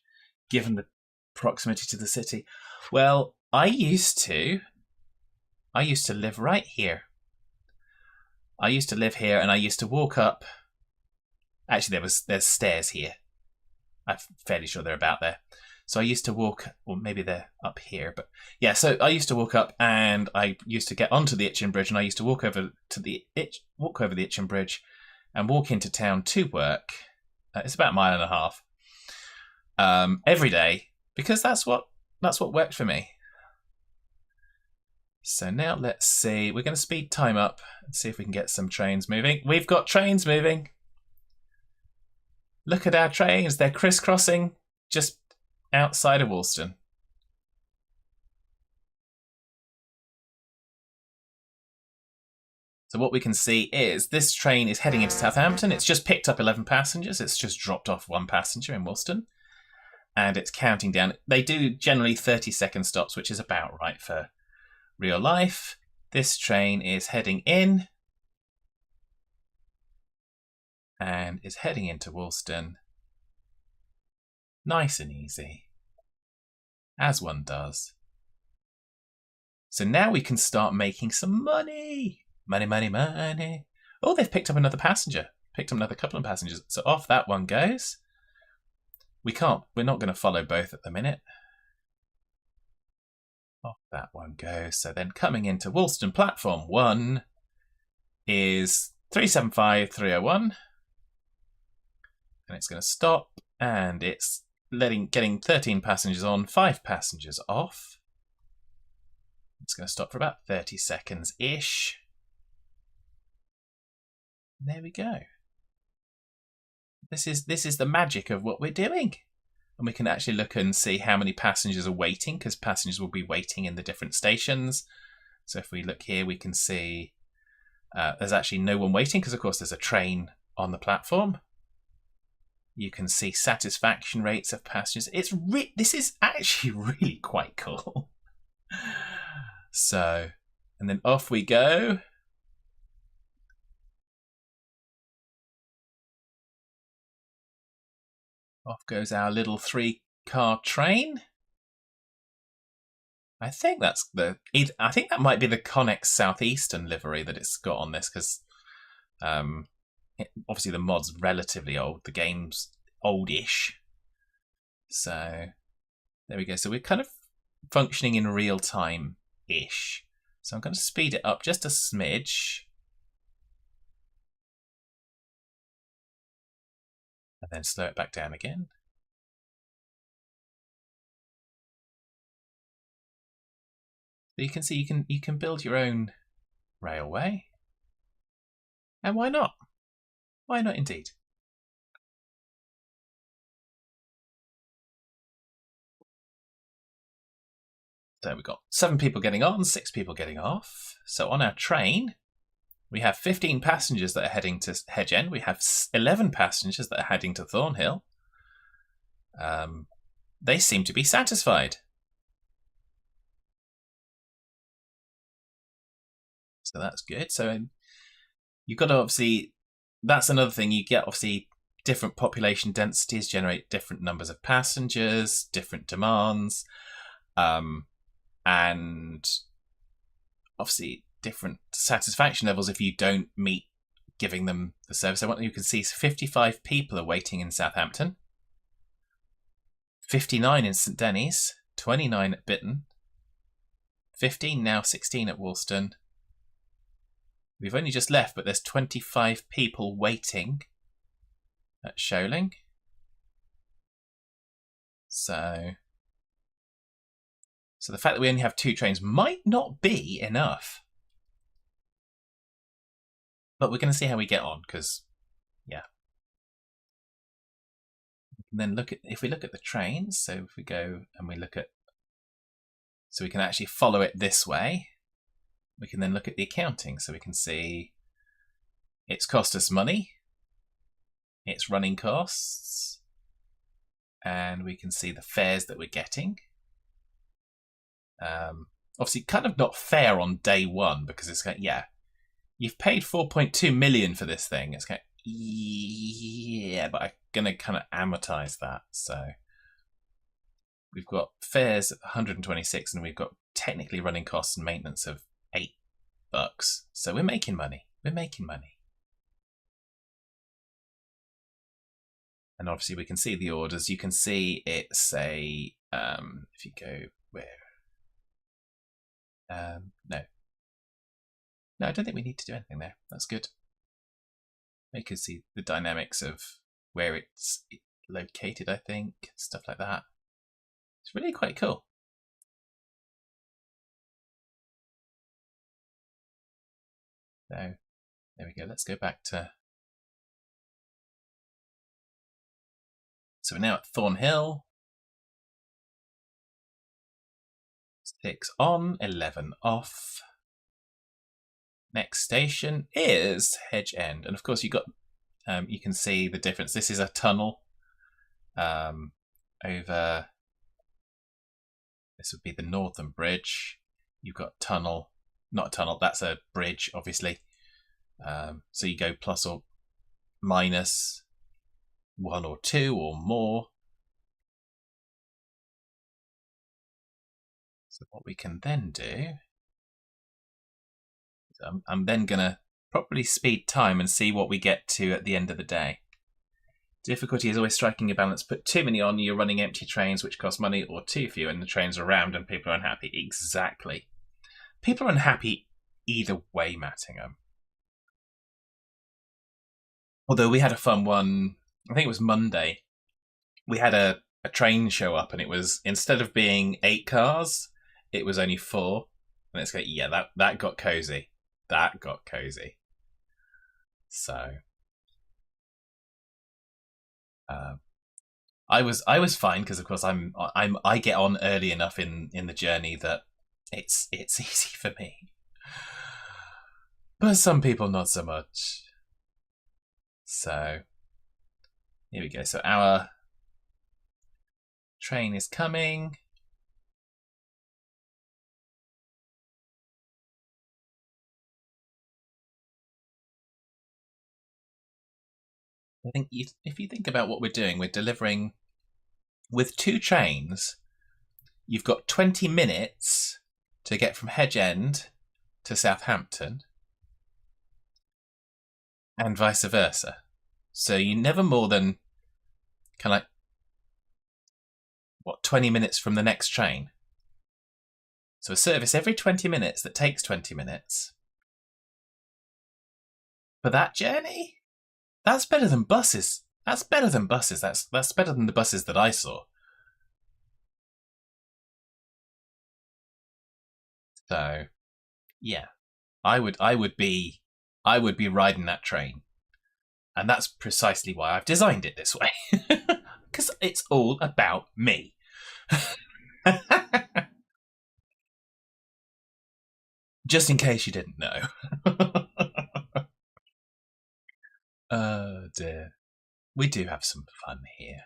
given the proximity to the city? Well, I used to live right here. I used to live here and I used to walk up. Actually, there's stairs here. I'm fairly sure they're about there. So I used to walk, or maybe they're up here, but yeah, so I used to walk up and I used to get onto the Itchen Bridge and I used to walk over the Itchen Bridge and walk into town to work. It's about 1.5 miles every day because that's what worked for me. So now let's see. We're going to speed time up and see if we can get some trains moving. We've got trains moving. Look at our trains. They're crisscrossing just outside of Woolston. So what we can see is this train is heading into Southampton. It's just picked up 11 passengers. It's just dropped off 1 passenger in Woolston. And it's counting down. They do generally 30-second stops, which is about right for real life. This train is heading in and is heading into Woolston. Nice and easy, as one does. So now we can start making some money. Money, money, money. Oh, they've picked up another passenger. Picked up another couple of passengers. So off that one goes. We're not going to follow both at the minute. Off that one goes. So then coming into Woolston platform 1 is 375-301. And it's going to stop and it's getting 13 passengers on, 5 passengers off. It's going to stop for about 30 seconds-ish. There we go. This is the magic of what we're doing. And we can actually look and see how many passengers are waiting, because passengers will be waiting in the different stations. So if we look here, we can see there's actually no one waiting, because of course there's a train on the platform. You can see satisfaction rates of passengers. This is actually really quite cool. So, and then off we go. Off goes our little 3-car train. I think that's I think that might be the Connex Southeastern livery that it's got on this, because obviously the mod's relatively old. The game's oldish. So there we go. So we're kind of functioning in real time-ish. So I'm going to speed it up just a smidge. And then slow it back down again. So you can see you can build your own railway. And why not? Why not indeed? So we've got 7 people getting on, 6 people getting off. So on our train, we have 15 passengers that are heading to Hedge End. We have 11 passengers that are heading to Thornhill. They seem to be satisfied. So that's good. So you've got to obviously, that's another thing. You get obviously different population densities generate different numbers of passengers, different demands, and obviously different satisfaction levels if you don't meet giving them the service. So what you can see is 55 people are waiting in Southampton, 59 in St Denis, 29 at Bitton, 15 now, 16 at Woolston. We've only just left, but there's 25 people waiting at Sholing. So the fact that we only have 2 trains might not be enough. But we're going to see how we get on, because, yeah. And then if we look at the trains, so if we go and we look at, so we can actually follow it this way. We can then look at the accounting, so we can see it's cost us money, it's running costs, and we can see the fares that we're getting. Obviously, kind of not fair on day one, because it's like, yeah, you've paid 4.2 million for this thing. It's kind of, yeah, but I'm going to kind of amortize that. So we've got fares at 126, and we've got technically running costs and maintenance of $8. So we're making money. We're making money. And obviously we can see the orders. You can see it's a, if you go where? No, I don't think we need to do anything there. That's good. You can see the dynamics of where it's located, I think, stuff like that. It's really quite cool. So there we go. Let's go back to. So we're now at Thornhill. 6 on, 11 off. Next station is Hedge End, and of course you can see the difference. This is a tunnel over. This would be the Northern Bridge. You've got tunnel, not a tunnel. That's a bridge, obviously. So you go plus or minus 1 or 2 or more. So what we can then do, I'm then going to properly speed time and see what we get to at the end of the day. Difficulty is always striking a balance. Put too many on, you're running empty trains which cost money, or too few and the trains are rammed and people are unhappy. Exactly. People are unhappy either way, Mattingham. Although we had a fun one, I think it was Monday, we had a train show up, and it was, instead of being 8 cars, it was only 4. And it's like, yeah, that got cozy. That got cozy. So I was fine because of course I get on early enough in the journey that it's easy for me. But some people not so much. So here we go. So our train is coming. I think if you think about what we're doing, we're delivering with 2 trains. You've got 20 minutes to get from Hedge End to Southampton, and vice versa. So you never more than kind of 20 minutes from the next train. So a service every 20 minutes that takes 20 minutes. For that journey? That's better than buses. That's better than buses. That's better than the buses that I saw. So, yeah, I would be riding that train, and that's precisely why I've designed it this way, because it's all about me. Just in case you didn't know. Oh dear. We do have some fun here.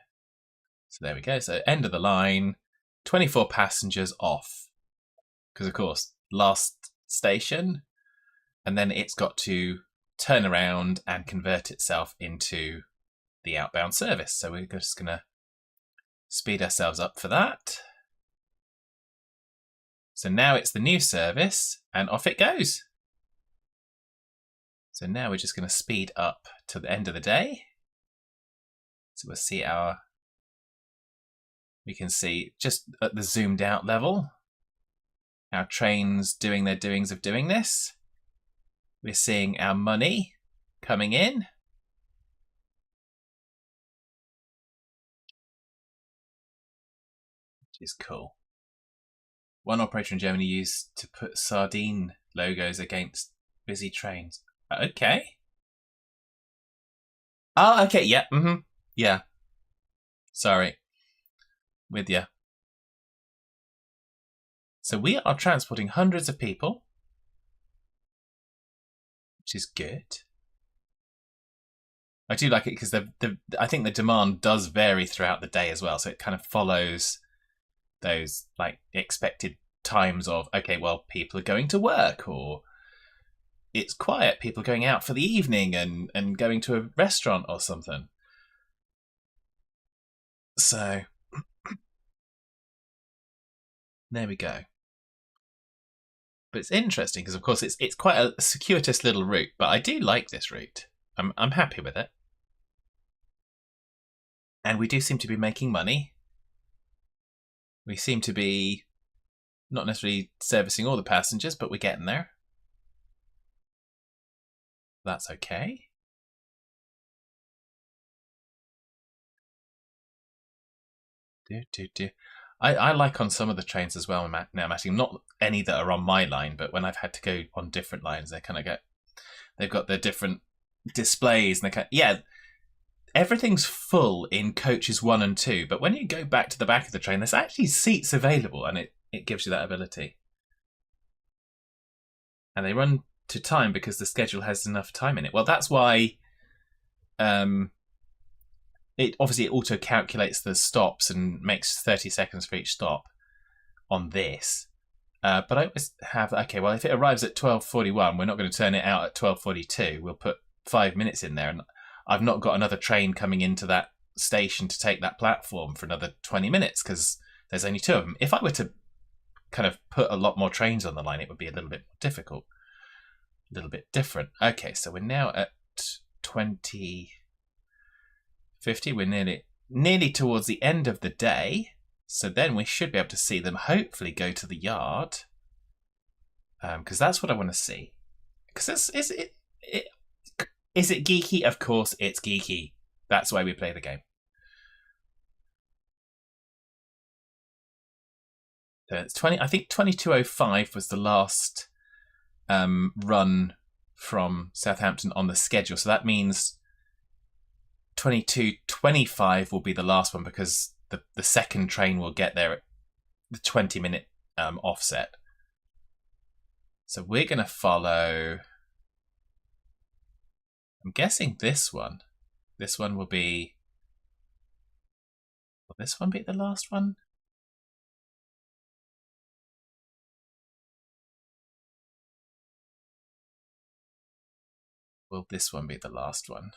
So there we go. So end of the line, 24 passengers off. Because of course, last station, and then it's got to turn around and convert itself into the outbound service. So we're just going to speed ourselves up for that. So now it's the new service, and off it goes. So now we're just going to speed up to the end of the day. So we'll see we can see just at the zoomed out level, our trains doing their doings of doing this. We're seeing our money coming in. Which is cool. One operator in Germany used to put sardine logos against busy trains. Okay. Oh, okay, yeah. Yeah. Sorry. With you. So we are transporting hundreds of people, which is good. I do like it because I think the demand does vary throughout the day as well. So it kind of follows those like expected times of, okay, well, people are going to work, or it's quiet, people going out for the evening and going to a restaurant or something. So there we go. But it's interesting because, of course, it's quite a circuitous little route. But I do like this route. I'm happy with it, and we do seem to be making money. We seem to be not necessarily servicing all the passengers, but we're getting there. That's okay. I like on some of the trains as well now, Matthew. Not any that are on my line, but when I've had to go on different lines, they've got their different displays, and everything's full in coaches 1 and 2. But when you go back to the back of the train, there's actually seats available, and it gives you that ability. And they run to time because the schedule has enough time in it. Well, that's why it auto calculates the stops and makes 30 seconds for each stop on this. But I always have, okay, well, if it arrives at 12:41, we're not going to turn it out at 12:42. We'll put 5 minutes in there, and I've not got another train coming into that station to take that platform for another 20 minutes because there's only 2 of them. If I were to kind of put a lot more trains on the line, it would be a little bit more difficult, a little bit different. Okay, so we're now at 20:50. We're nearly towards the end of the day. So then we should be able to see them hopefully go to the yard. Because that's what I want to see. Because is it geeky? Of course it's geeky. That's why we play the game. So it's 20. I think 22:05 was the last run from Southampton on the schedule. So that means 22:25 will be the last one because the second train will get there at the 20-minute offset. So we're going to follow, I'm guessing this one. This one will be, will this one be the last one? Will this one be the last one?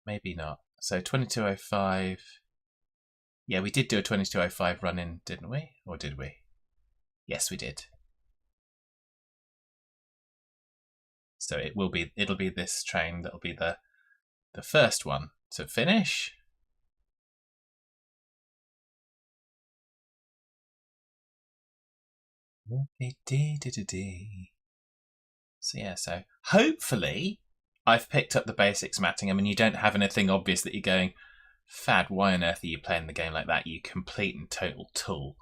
Maybe not. So 22:05. Yeah, we did do a 22:05 run in, didn't we? Or did we? Yes, we did. So it'll be this train that'll be the first one to finish. So yeah, so hopefully I've picked up the basics, Mattingham, and you don't have anything obvious that you're going, Fad, why on earth are you playing the game like that, you complete and total tool?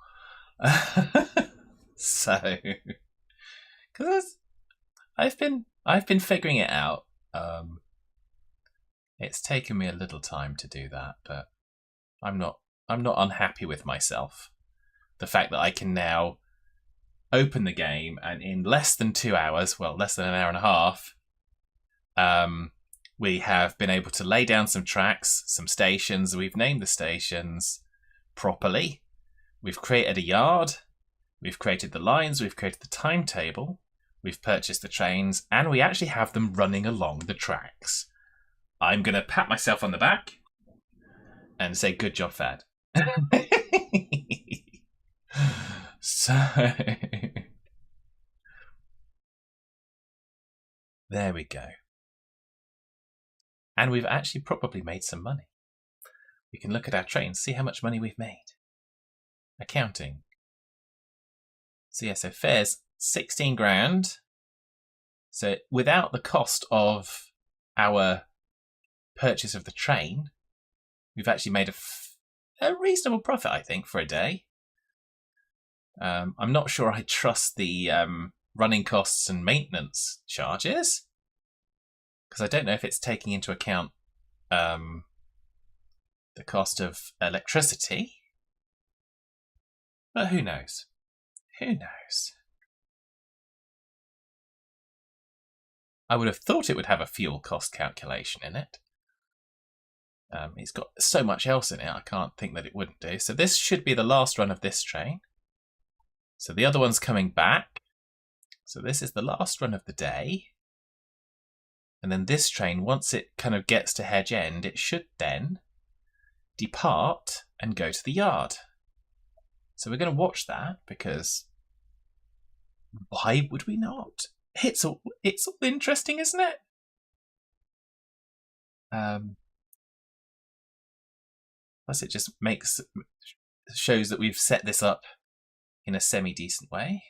So, because I've been figuring it out. It's taken me a little time to do that, but I'm not unhappy with myself. The fact that I can now open the game and in less than 2 hours, well, less than an hour and a half, we have been able to lay down some tracks, some stations. We've named the stations properly. We've created a yard. We've created the lines. We've created the timetable. We've purchased the trains, and we actually have them running along the tracks. I'm going to pat myself on the back and say, good job, Fad. So, there we go. And we've actually probably made some money. We can look at our trains, see how much money we've made. Accounting. So yeah, so fares, 16 grand. So without the cost of our purchase of the train, we've actually made a reasonable profit, I think, for a day. I'm not sure I trust the running costs and maintenance charges, because I don't know if it's taking into account the cost of electricity. But who knows? Who knows? I would have thought it would have a fuel cost calculation in it. It's got so much else in it, I can't think that it wouldn't do. So this should be the last run of this train. So the other one's coming back. So this is the last run of the day. And then this train, once it kind of gets to Hedge End, it should then depart and go to the yard. So we're going to watch that, because why would we not? It's all interesting, isn't it? Plus it just shows that we've set this up in a semi-decent way,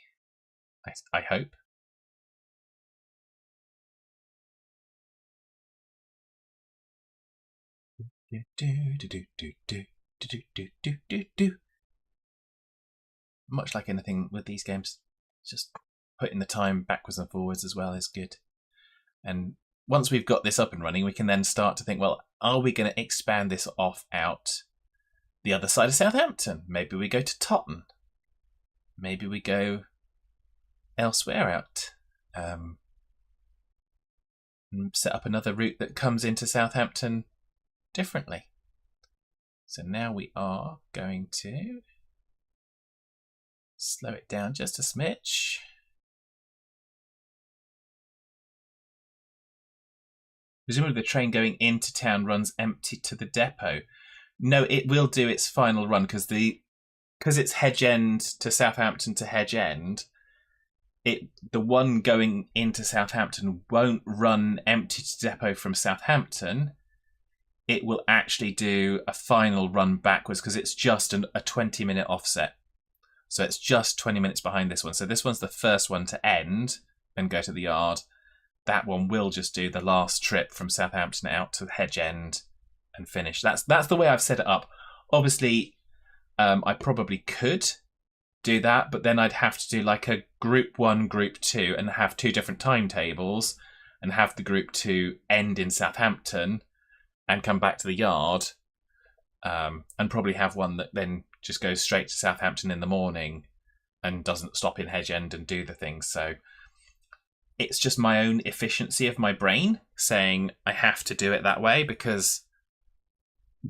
I hope. Much like anything with these games, just putting the time backwards and forwards as well is good. And once we've got this up and running, we can then start to think, well, are we going to expand this off out the other side of Southampton? Maybe we go to Totton. Maybe we go elsewhere out. And set up another route that comes into Southampton differently. So now we are going to slow it down just a smidge. Presumably the train going into town runs empty to the depot. No, it will do its final run, because it's Hedge End to Southampton to Hedge End. The one going into Southampton won't run empty to depot from Southampton. It will actually do a final run backwards, because it's just a 20-minute offset. So it's just 20 minutes behind this one. So this one's the first one to end and go to the yard. That one will just do the last trip from Southampton out to Hedge End and finish. That's the way I've set it up. Obviously, I probably could do that, but then I'd have to do like a group 1, group 2, and have 2 different timetables, and have the group 2 end in Southampton and come back to the yard, and probably have one that then just goes straight to Southampton in the morning and doesn't stop in Hedge End and do the things. So it's just my own efficiency of my brain saying I have to do it that way, because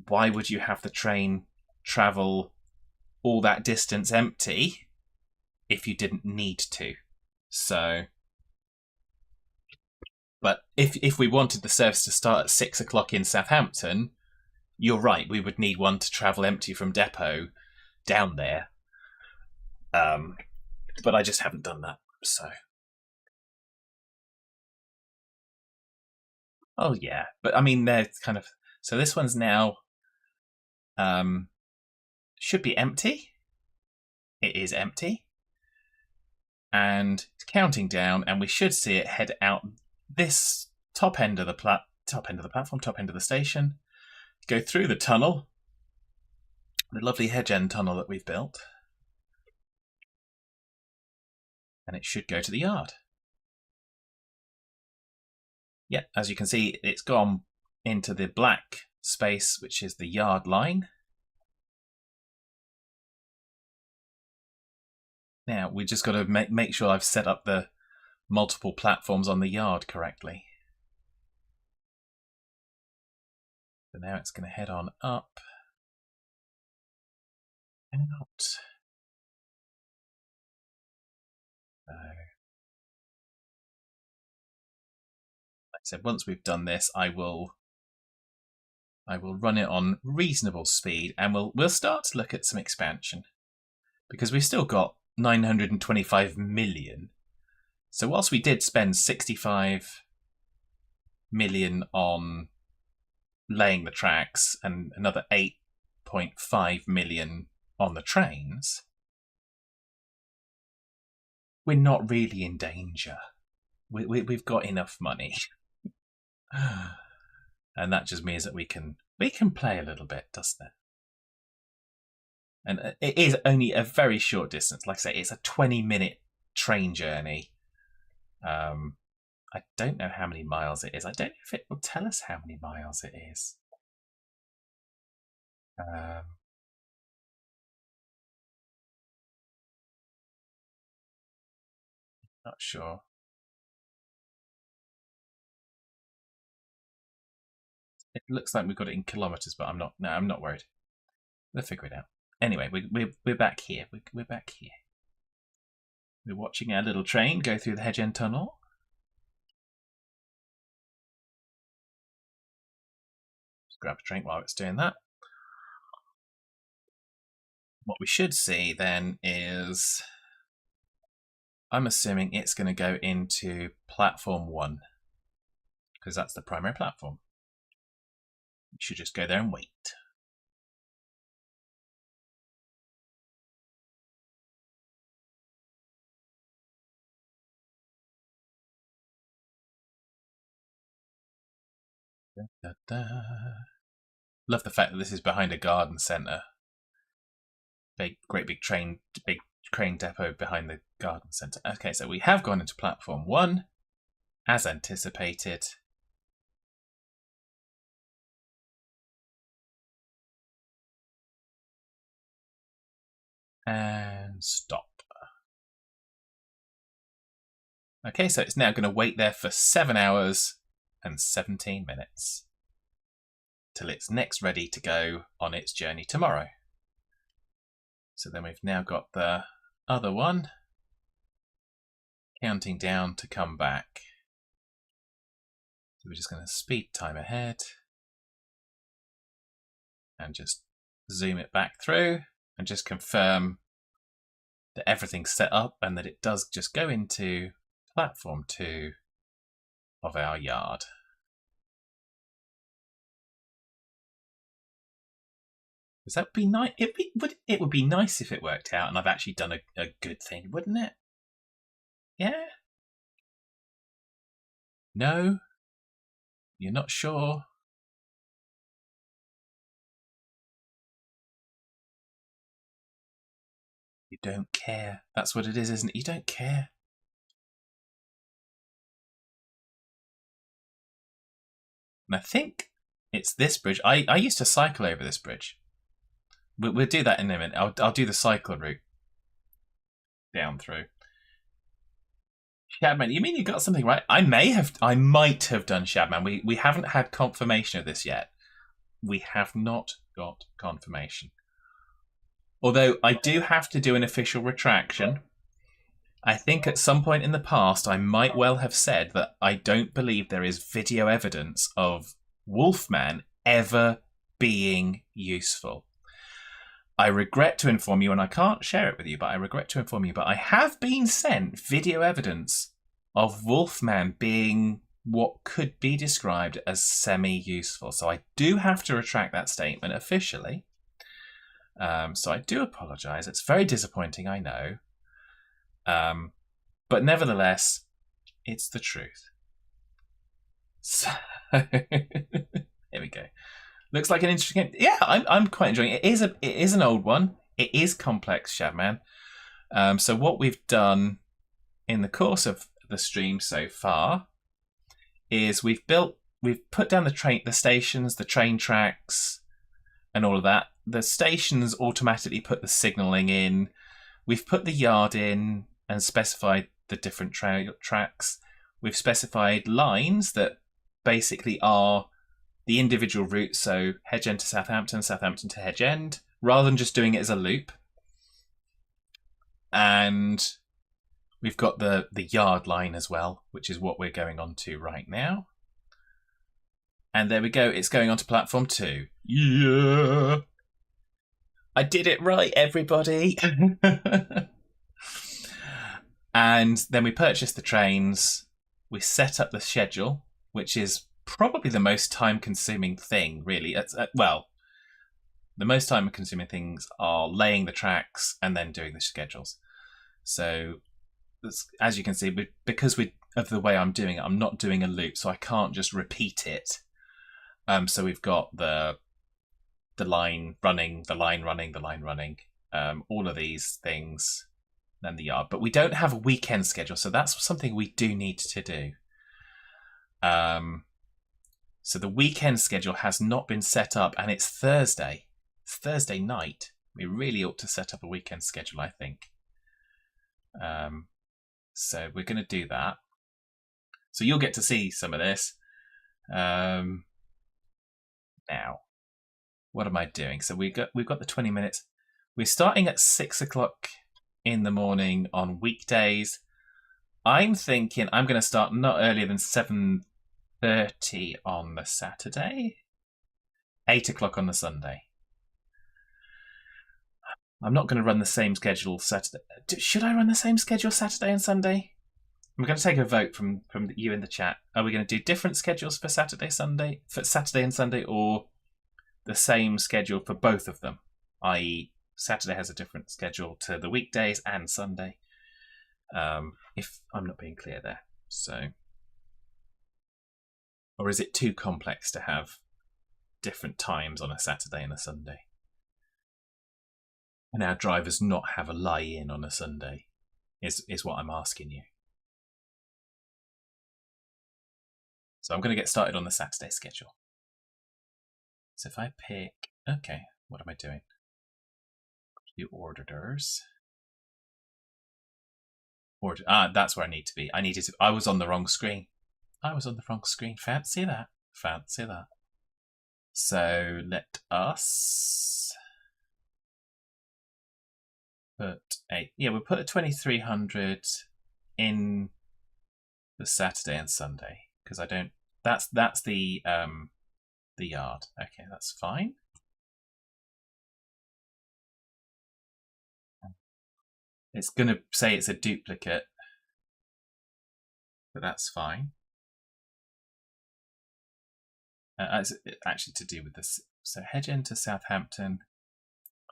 why would you have the train travel all that distance empty if you didn't need to? So, but if we wanted the service to start at 6 o'clock in Southampton, you're right, we would need one to travel empty from depot down there. But I just haven't done that. So, oh yeah, but I mean they're kind of, so this one's now should be empty. It is empty, and it's counting down, and we should see it head out this top end of the platform, top end of the station, go through the tunnel, the lovely Hedge End tunnel that we've built, and it should go to the yard. Yeah, as you can see, it's gone into the black space, which is the yard line. Now, we just got to make sure I've set up the multiple platforms on the yard correctly. So now it's going to head on up, out. Like I said, once we've done this, I will run it on reasonable speed, and we'll start to look at some expansion, because we've still got 925 million. So whilst we did spend 65 million on laying the tracks and another 8.5 million on the trains, we're not really in danger. We've got enough money. And that just means that we can play a little bit, doesn't it? And it is only a very short distance. Like I say, it's a 20-minute train journey. I don't know how many miles it is. I don't know if it will tell us how many miles it is. Not sure. It looks like we've got it in kilometers, but I'm not worried. We'll figure it out. Anyway, we're back here. We're back here. We're watching our little train go through the Hedge End tunnel. Just grab a drink while it's doing that. What we should see then is, I'm assuming it's going to go into platform 1, because that's the primary platform. You should just go there and wait. Da, da, da. Love the fact that this is behind a garden centre. Great big crane depot behind the garden centre. Okay, so we have gone into platform 1, as anticipated. And stop. Okay, so it's now going to wait there for 7 hours and 17 minutes till it's next ready to go on its journey tomorrow. So then we've now got the other one counting down to come back. So we're just going to speed time ahead and just zoom it back through and just confirm that everything's set up and that it does just go into platform 2 of our yard. Because that would be nice. It would be nice if it worked out and I've actually done a good thing, wouldn't it? Yeah? No? You're not sure? You don't care. That's what it is, isn't it? You don't care. And I think it's this bridge. I used to cycle over this bridge. We'll do that in a minute. I'll do the cycle route down through. Shadman, you mean you got something right? I might have done Shadman. We haven't had confirmation of this yet. We have not got confirmation. Although I do have to do an official retraction. I think at some point in the past I might well have said that I don't believe there is video evidence of Wolfman ever being useful. I regret to inform you, and I can't share it with you, but I regret to inform you, but I have been sent video evidence of Wolfman being what could be described as semi-useful. So I do have to retract that statement officially. So I do apologise. It's very disappointing, I know. But nevertheless, it's the truth. So here we go. Looks like an interesting game. Yeah, I'm quite enjoying it. It is an old one. It is complex, Shadman. So what we've done in the course of the stream so far is we've put down the stations, the train tracks, and all of that. The stations automatically put the signalling in. We've put the yard in and specified the different tracks. We've specified lines that basically are the individual routes, so Hedge End to Southampton, Southampton to Hedge End, rather than just doing it as a loop. And we've got the yard line as well, which is what we're going on to right now. And there we go, it's going on to platform 2. Yeah! I did it right, everybody! And then we purchased the trains, we set up the schedule, which is probably the most time-consuming thing, really. Well, the most time-consuming things are laying the tracks and then doing the schedules. So, as you can see, because of the way I'm doing it, I'm not doing a loop, so I can't just repeat it. So we've got the line running, the line running, the line running, all of these things, then the yard. But we don't have a weekend schedule, so that's something we do need to do. So the weekend schedule has not been set up, and it's Thursday. It's Thursday night. We really ought to set up a weekend schedule, I think. So we're going to do that. So you'll get to see some of this. Now, what am I doing? So we've got the 20 minutes. We're starting at 6 o'clock in the morning on weekdays. I'm thinking I'm going to start not earlier than 7:30 on the Saturday, 8 o'clock on the Sunday. I'm not going to run the same schedule Saturday. Should I run the same schedule Saturday and Sunday? I'm going to take a vote from you in the chat. Are we going to do different schedules for Saturday and Sunday, or the same schedule for both of them? I.e., Saturday has a different schedule to the weekdays and Sunday. If I'm not being clear there. So, or is it too complex to have different times on a Saturday and a Sunday? And our drivers not have a lie-in on a Sunday is what I'm asking you. So I'm going to get started on the Saturday schedule. So if I pick, okay, what am I doing? The orders. That's where I need to be. I was on the wrong screen. Fancy that. So let us put we'll put a 2300 in the Saturday and Sunday because I don't. That's the yard. Okay, that's fine. It's going to say it's a duplicate, but that's fine. It's actually to do with this. So Hedge End to Southampton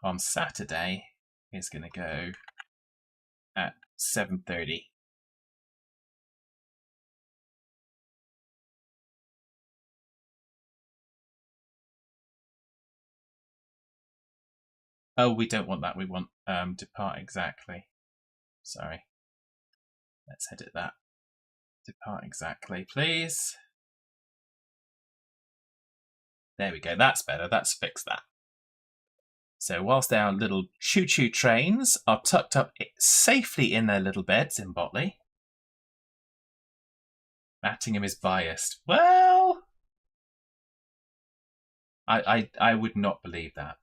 on Saturday is going to go at 7:30. Oh, we don't want that. We want depart exactly. Sorry. Let's edit that. Depart exactly, please. There we go. That's better. That's fixed that. So whilst our little choo-choo trains are tucked up safely in their little beds in Botley, Mattingham is biased. Well, I would not believe that.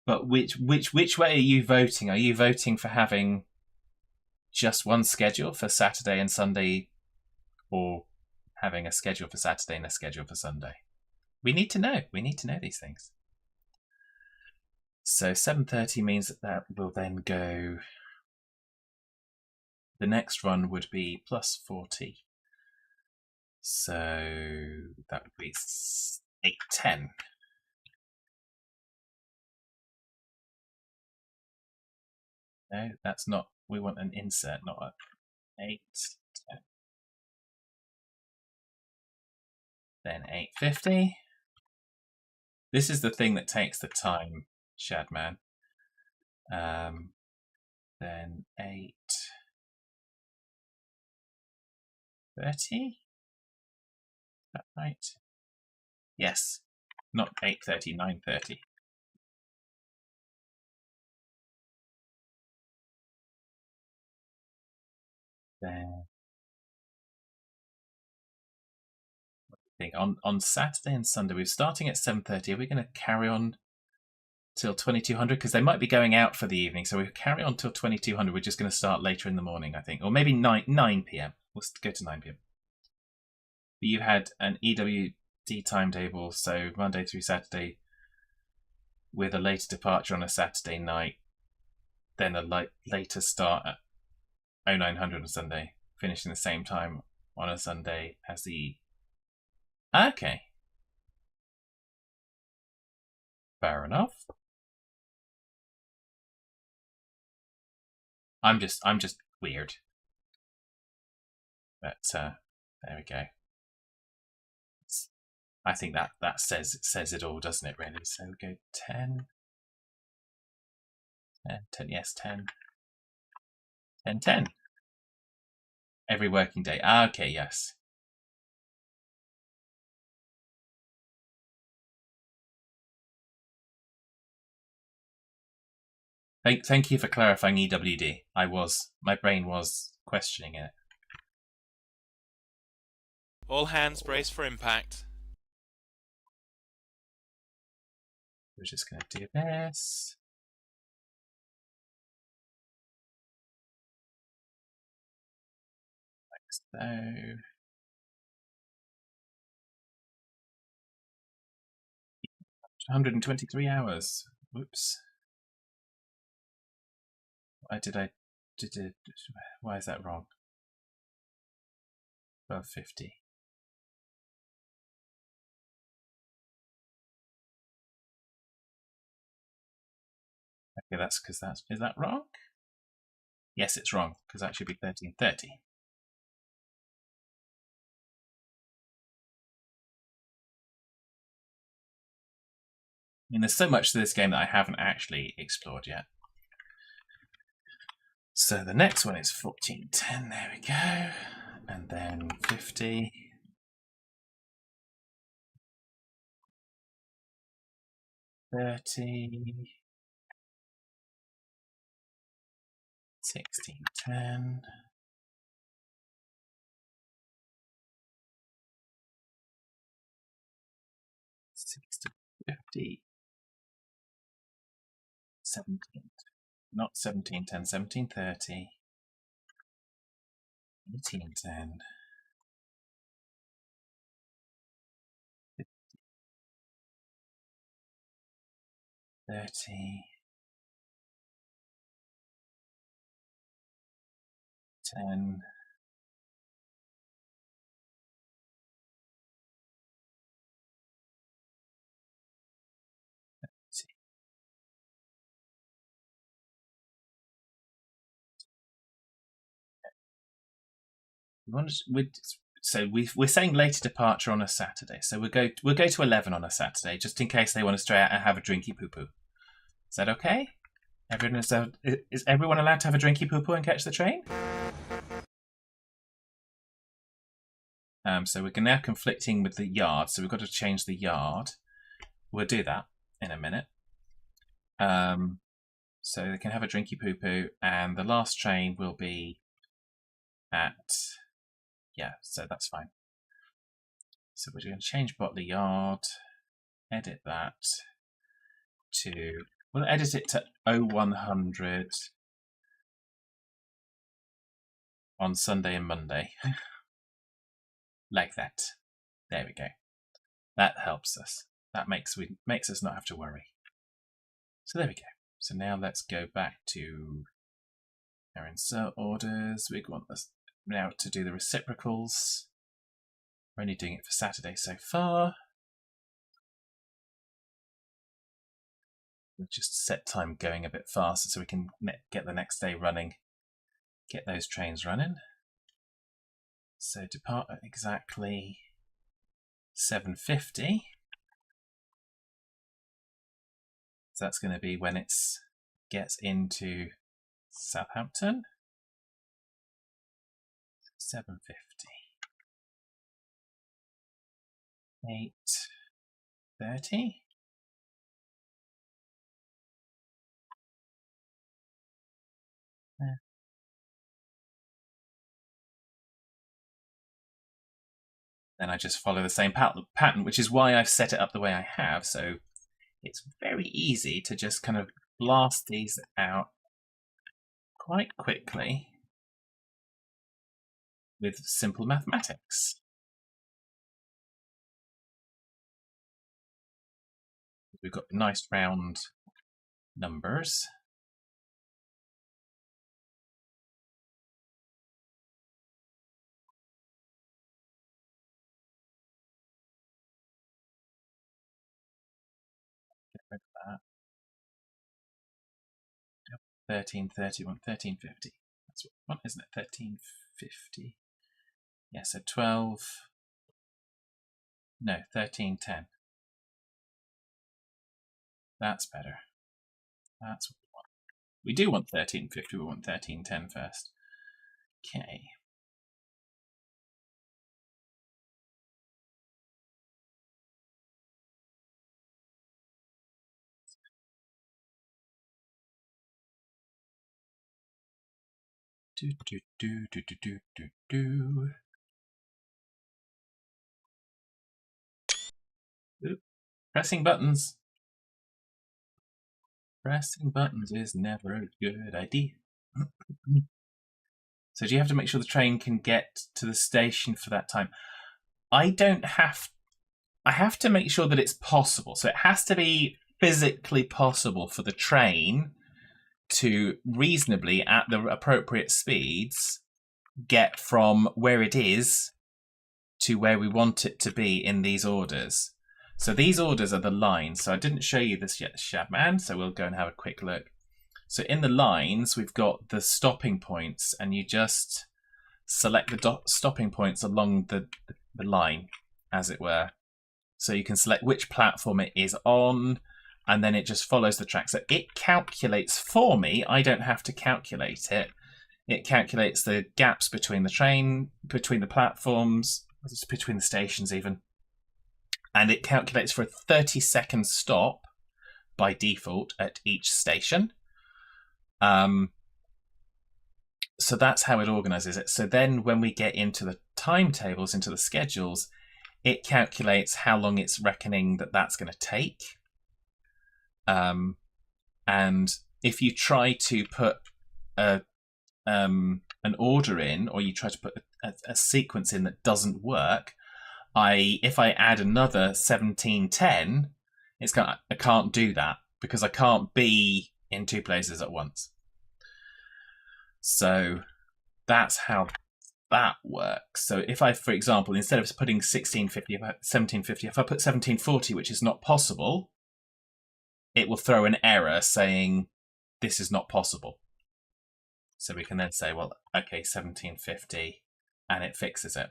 But which way are you voting? Are you voting for having just one schedule for Saturday and Sunday, or having a schedule for Saturday and a schedule for Sunday? We need to know. We need to know these things. So 7:30 means that will then go. The next run would be plus 40. So that would be 8:10. No, that's not. We want an insert, not a 8:10. Then 8:50. This is the thing that takes the time, Shadman. Then 8:30. Is that right? Yes. Not 8:30, 9:30. Then on Saturday and Sunday, we're starting at 7:30. Are we going to carry on till 2200? Because they might be going out for the evening, so we carry on till 2200. We're just going to start later in the morning, I think, or maybe 9 p.m. We'll go to 9 p.m. But you had an EWD timetable, so Monday through Saturday, with a later departure on a Saturday night, then a later start at 0900 on Sunday, finishing the same time on a Sunday as the. Okay. Fair enough. I'm just weird. But there we go. I think that says it all, doesn't it, really? So we go 10. 10, yes, 10. 10, 10. Every working day. Okay, yes. Thank you for clarifying EWD. My brain was questioning it. All hands brace for impact. We're just going to do this. Like so. 123 hours. Whoops. Why is that wrong? 1250. Okay, that's because is that wrong? Yes, it's wrong, because that should be 1330. I mean, there's so much to this game that I haven't actually explored yet. So the next one is 1410, there we go. And then 50. 30. 1610. 50. 17. Not 1710, 1730. 1810. 30. 10. 'Cause we're saying later departure on a Saturday, so we'll go to 11 on a Saturday, just in case they want to stray out and have a drinky poo poo. Is that okay? Is everyone allowed to have a drinky poo-poo and catch the train? So we're now conflicting with the yard, so we've got to change the yard. We'll do that in a minute. So they can have a drinky poo-poo, and the last train will be at... Yeah, so that's fine. So we're going to change Botley Yard, edit that to... We'll edit it to 0100 on Sunday and Monday. Like that. There we go. That helps us. That makes us not have to worry. So there we go. So now let's go back to our insert orders. We want this now to do the reciprocals. We're only doing it for Saturday so far. We'll just set time going a bit faster so we can get the next day running. Get those trains running. So depart at exactly 7:50. So that's going to be when it gets into Southampton. 7:50. 8:30. Then I just follow the same pattern, which is why I've set it up the way I have. So it's very easy to just kind of blast these out quite quickly with simple mathematics. We've got nice round numbers. Get rid of that. 1330, 1350. That's what we want, isn't it? 1350. Yeah, so 12. No, 1310. That's better. That's what we want. We do want 1350, we want 1310 first. Okay. Oop. Pressing buttons. Pressing buttons is never a good idea. So do you have to make sure the train can get to the station for that time? I have to make sure that it's possible. So it has to be physically possible for the train to reasonably, at the appropriate speeds, get from where it is to where we want it to be in these orders. So these orders are the lines. So I didn't show you this yet, Shabman, so we'll go and have a quick look. So in the lines, we've got the stopping points, and you just select the stopping points along the line, as it were. So you can select which platform it is on, and then it just follows the track. So it calculates for me. I don't have to calculate it. It calculates the gaps between the train, between the platforms, between the stations even. And it calculates for a 30-second stop by default at each station. So that's how it organizes it. So then when we get into the timetables, into the schedules, it calculates how long it's reckoning that that's going to take. And if you try to put an order in, or you try to put a sequence in that doesn't work, if I add another 1710, I can't do that because I can't be in two places at once. So that's how that works. So if I, for example, instead of putting 1650, 1750, if I put 1740, which is not possible, it will throw an error saying this is not possible. So we can then say, well, okay, 1750, and it fixes it.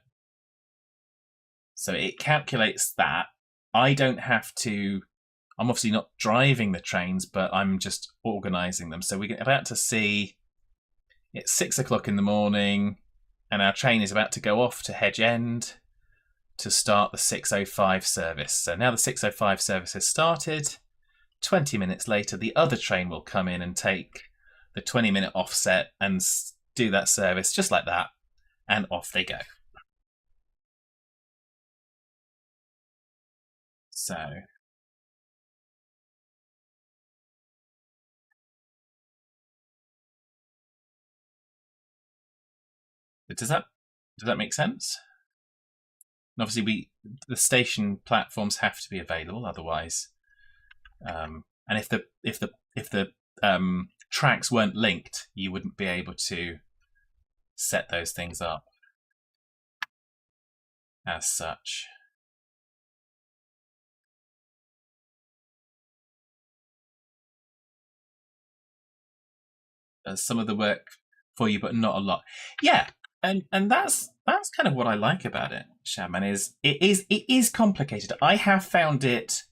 So it calculates that. I don't have to I'm obviously not driving the trains, but I'm just organising them. So we're about to see, it's 6 o'clock in the morning, and our train is about to go off to Hedge End to start the 6:05 service. So now the 6:05 service has started. 20 minutes later, the other train will come in and take the 20-minute offset and do that service just like that, and off they go. So does that make sense? And obviously, the station platforms have to be available, otherwise. And if the tracks weren't linked, you wouldn't be able to set those things up as such. Does some of the work for you, but not a lot. Yeah, and that's kind of what I like about it, Shaman, is it is complicated. I have found it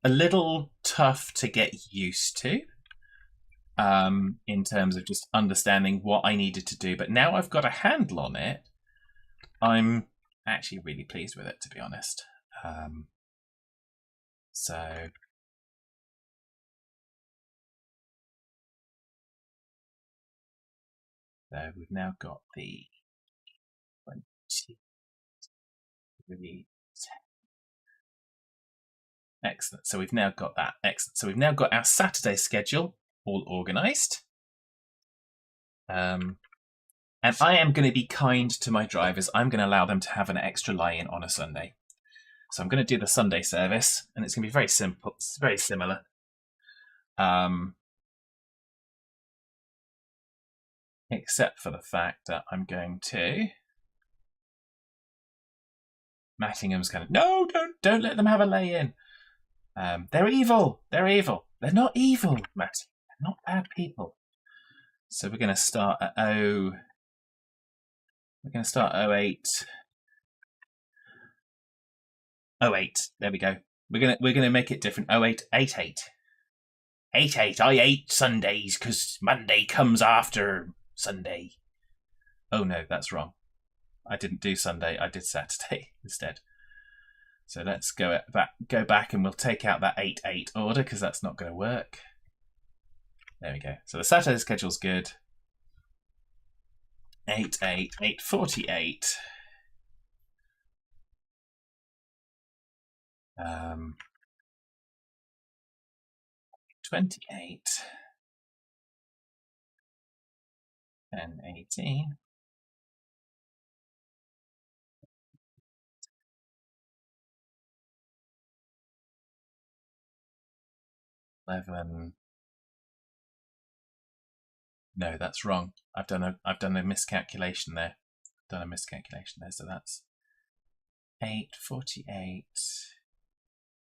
a little tough to get used to, in terms of just understanding what I needed to do. But now I've got a handle on it, I'm actually really pleased with it, to be honest. So we've now got the 23. Excellent. So we've now got that. Excellent. So we've now got our Saturday schedule all organised. And I am going to be kind to my drivers. I'm going to allow them to have an extra lie-in on a Sunday. So I'm going to do the Sunday service, and it's going to be very simple. It's very similar. Except for the fact that I'm going to... Mattingham's kind of, no, don't let them have a lay-in. They're evil. They're evil. They're not evil, Mattingham. They're not bad people. So we're going to start at We're going to start 08. 08. There we go. We're gonna make it different. 08, 88. 88. I ate Sundays because Monday comes after Sunday. Oh no, that's wrong. I didn't do Sunday. I did Saturday instead. So let's go back and we'll take out that 8-8 order because that's not going to work. There we go. So the Saturday schedule's good. 8-8, 8:48. 28 and 18. 11. No, that's wrong. I've done a miscalculation there. So that's 8:48,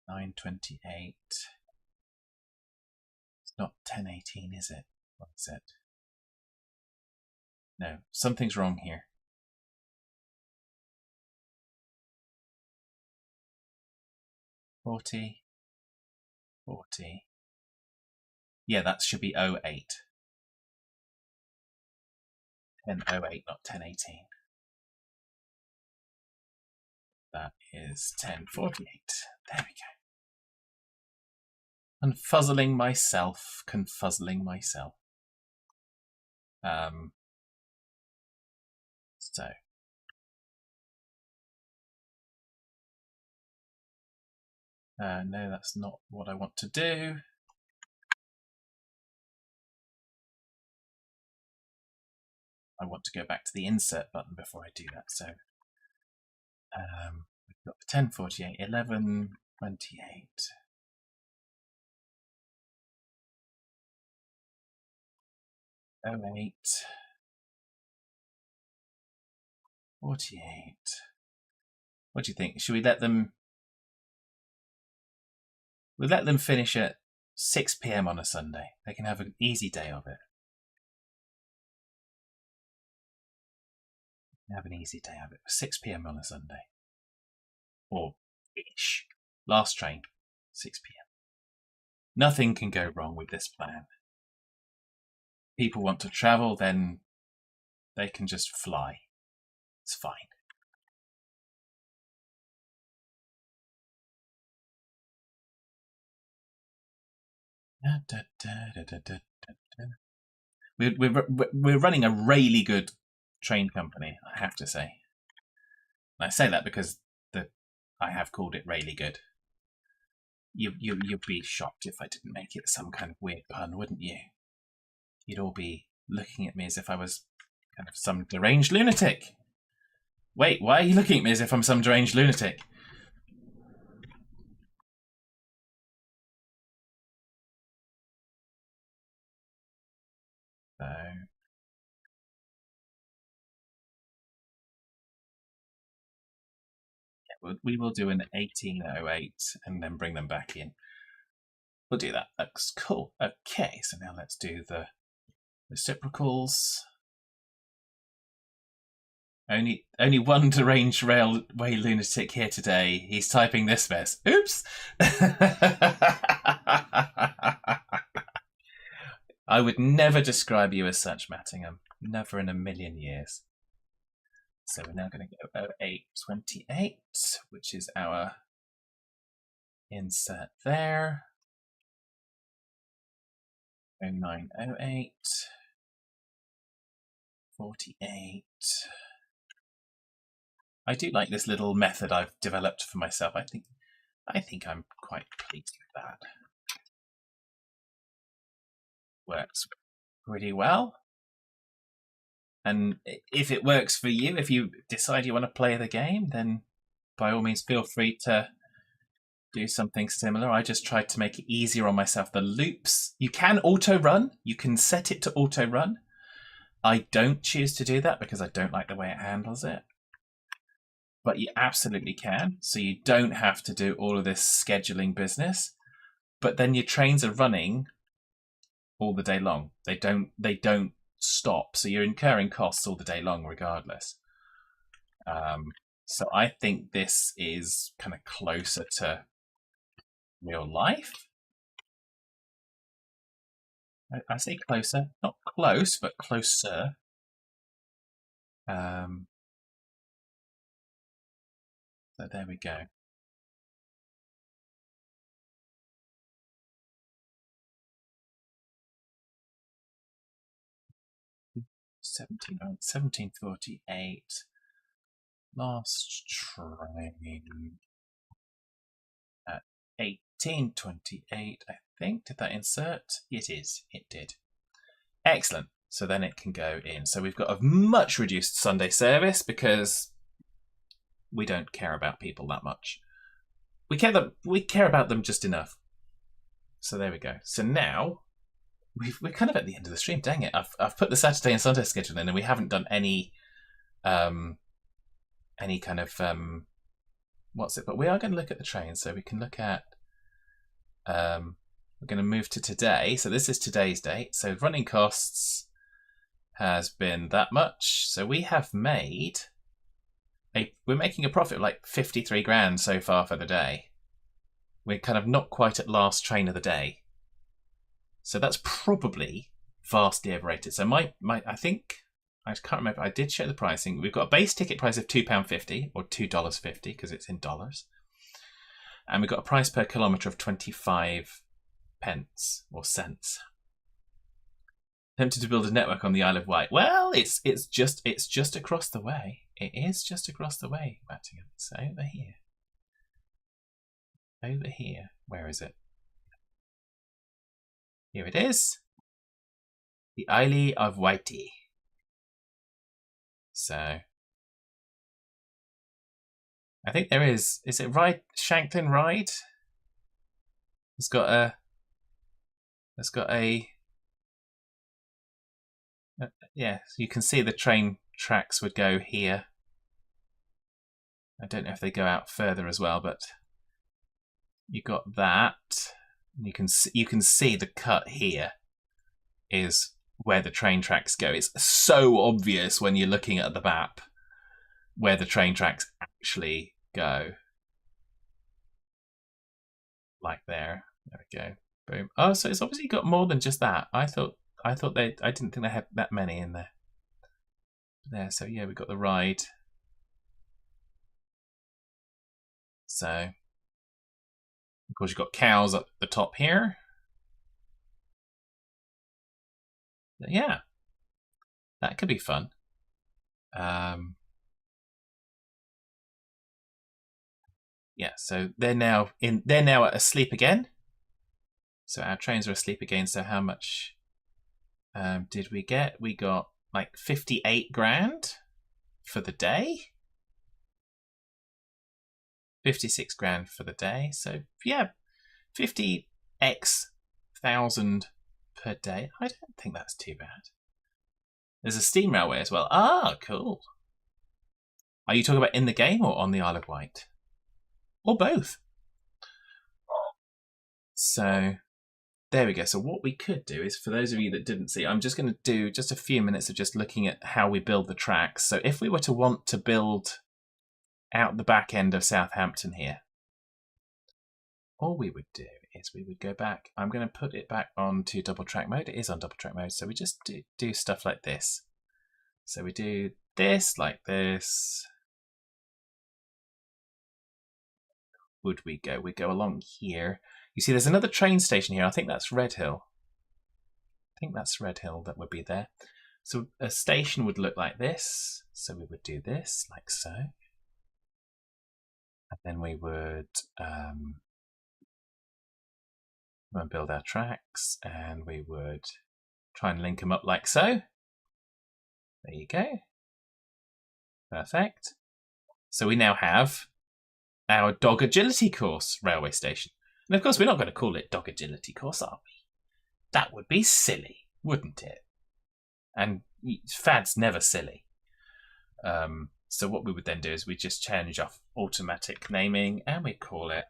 9:28. It's not 10:18, is it? What is it? No, something's wrong here. 40. Yeah, that should be 08. 10:08, not 10:18. That is 10:48. There we go. Confuzzling myself. So. No, that's not what I want to do. I want to go back to the insert button before I do that. So we've got 10:48, 11:28. 08. 48. What do you think? Should we let them? We'll let them finish at 6 p.m. on a Sunday. They can have an easy day of it. Have an easy day of it. 6 p.m. on a Sunday. Or ish. Last train, 6 p.m. Nothing can go wrong with this plan. People want to travel, then they can just fly. It's fine. We're running a really good train company, I have to say. And I say that because I have called it really good. You'd be shocked if I didn't make it some kind of weird pun, wouldn't you? You'd all be looking at me as if I was kind of some deranged lunatic. Wait, why are you looking at me as if I'm some deranged lunatic? So, yeah, we will do an 1808 and then bring them back in. We'll do that. Looks cool. Okay, so now let's do the reciprocals. Only one deranged railway lunatic here today. He's typing this mess. Oops! I would never describe you as such, Mattingham. Never in a million years. So we're now going to go 0828, which is our insert there. 0908. 48. I do like this little method I've developed for myself. I think I'm quite pleased with that. Works pretty well. And if it works for you, if you decide you want to play the game, then by all means feel free to do something similar. I just tried to make it easier on myself. The loops, you can auto-run. You can set it to auto-run. I don't choose to do that because I don't like the way it handles it. But you absolutely can. So you don't have to do all of this scheduling business. But then your trains are running all the day long. They don't stop. So you're incurring costs all the day long regardless. So I think this is kind of closer to real life. I say closer, not close, but closer. So there we go. $17.48. Last train at 1828, I think. Did that insert? It is. It did. Excellent. So then it can go in. So we've got a much reduced Sunday service because we don't care about people that much. We care about them just enough. So there we go. So now we're kind of at the end of the stream. Dang it! I've put the Saturday and Sunday schedule in, and we haven't done any kind of what's it? But we are going to look at the train, so we can look at. We're going to move to today. So this is today's date. So running costs has been that much. So we have made we're making a profit of like 53 grand so far for the day. We're kind of not quite at last train of the day. So that's probably vastly overrated. So I think, I can't remember, I did show the pricing. We've got a base ticket price of £2.50 or $2.50 because it's in dollars. And we've got a price per kilometre of 25 pence or cents. Tempted to build a network on the Isle of Wight. Well, it's just across the way. It is just across the way, Mattingham. It's over here. Over here. Where is it? Here it is. The Isle of Wighty. So I think there is it Shanklin Ride? It's got a yeah, you can see the train tracks would go here. I don't know if they go out further as well, but you got that. You can see the cut here is where the train tracks go. It's so obvious when you're looking at the map where the train tracks actually go. Like there. There we go. Boom. Oh, so it's obviously got more than just that. I didn't think they had that many in there. There, so yeah, we've got the ride. So, of course, you've got cows up the top here. Yeah, that could be fun. Yeah, so they're now asleep again. So our trains are asleep again. So how much did we get? We got like 58 grand for the day. 56 grand for the day. So yeah, 50x thousand per day. I don't think that's too bad. There's a steam railway as well. Ah, cool. Are you talking about in the game or on the Isle of Wight? Or both? So there we go. So what we could do is, for those of you that didn't see, I'm just going to do just a few minutes of just looking at how we build the tracks. So if we were to want to build out the back end of Southampton here, all we would do is we would go back. I'm going to put it back onto double track mode. It is on double track mode. So we just do stuff like this. So we do this like this. Would we go? We go along here. You see there's another train station here. I think that's Redhill. I think that's Redhill that would be there. So a station would look like this. So we would do this like so. And then we would build our tracks, and we would try and link them up like so. There you go. Perfect. So we now have our dog agility course railway station. And of course, we're not going to call it dog agility course, are we? That would be silly, wouldn't it? And fad's never silly. So what we would then do is we just change off automatic naming, and we call it.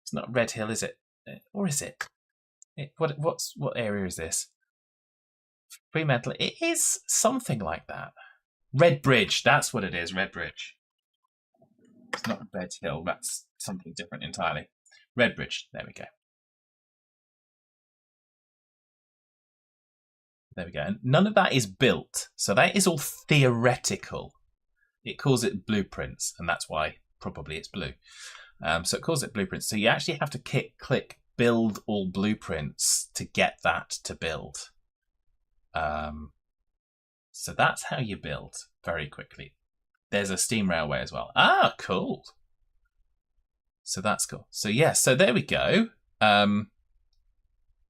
It's not Redhill, is it? Or is it? What area is this? Fremantle. It is something like that. Red Bridge. That's what it is. Red Bridge. It's not Red Hill. That's something different entirely. Red Bridge. There we go. There we go. And none of that is built. So that is all theoretical. It calls it blueprints, and that's why probably it's blue. So it calls it blueprints. So you actually have to click build all blueprints to get that to build. So that's how you build very quickly. There's a steam railway as well. Ah, cool. So that's cool. So yeah, so there we go.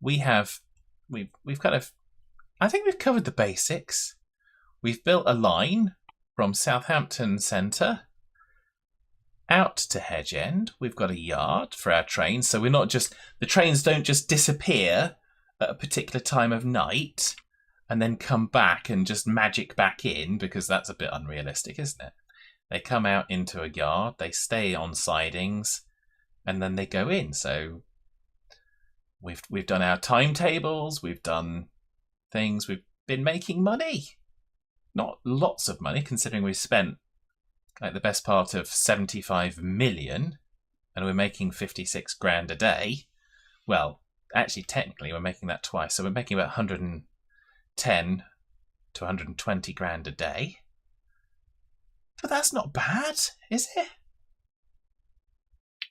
We've kind of, I think we've covered the basics. We've built a line from Southampton Centre out to Hedge End. We've got a yard for our trains, so we're not just, the trains don't just disappear at a particular time of night and then come back and just magic back in, because that's a bit unrealistic, isn't it? They come out into a yard, they stay on sidings, and then they go in. So we've done our timetables, we've done things, we've been making money. Not lots of money, considering we've spent like the best part of 75 million, and we're making 56 grand a day. Well, actually, technically, we're making that twice. So we're making about 110 to 120 grand a day. But that's not bad, is it?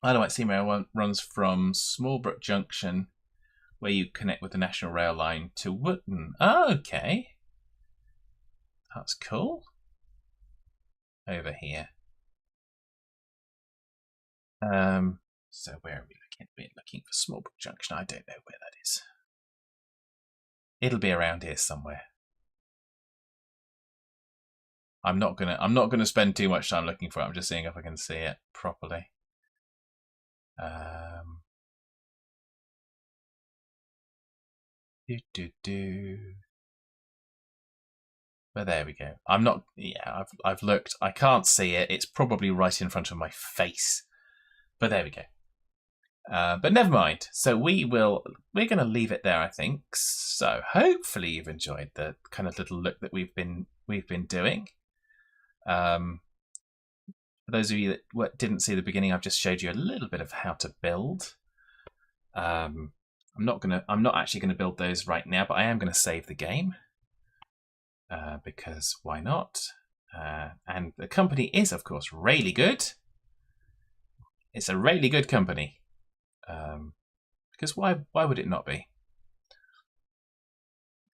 Isle of Wight Steam Rail runs from Smallbrook Junction, where you connect with the National Rail line, to Wootton. Oh, okay. That's cool. Over here. So where are we looking? We're looking for Smallbrook Junction. I don't know where that is. It'll be around here somewhere. I'm not gonna spend too much time looking for it. I'm just seeing if I can see it properly. But there we go. I've looked. I can't see it. It's probably right in front of my face. But there we go. But never mind. So we're going to leave it there, I think. So hopefully you've enjoyed the kind of little look that we've been doing. For those of you that didn't see the beginning, I've just showed you a little bit of how to build. I'm not actually gonna build those right now, but I am gonna save the game because why not? And the company is, of course, really good. It's a really good company. Because why would it not be?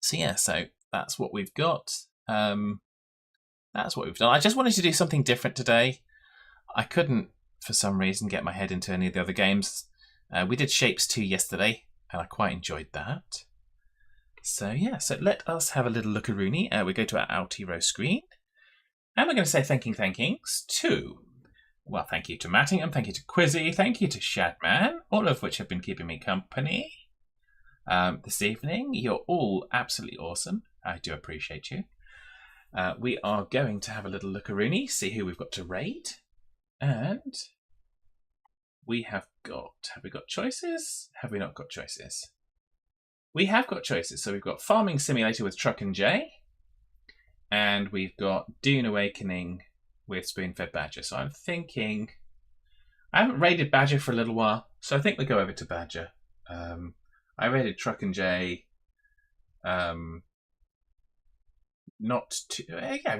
So yeah, so that's what we've got. That's what we've done. I just wanted to do something different today. I couldn't, for some reason, get my head into any of the other games. We did Shapes 2 yesterday, and I quite enjoyed that. So yeah, so let us have a little look-a-rooney. We go to our Altiro screen, and we're going to say thankings to, well, thank you to Mattingham, thank you to Quizzy, thank you to Shadman, all of which have been keeping me company this evening. You're all absolutely awesome. I do appreciate you. We are going to have a little look-a-rooney, see who we've got to raid. And we have we got choices? Have we not got choices? We have got choices. So we've got Farming Simulator with Truck and Jay. And we've got Dune Awakening with Spoon-Fed Badger. So I'm thinking, I haven't raided Badger for a little while, so I think we go over to Badger. I raided Truck and Jay,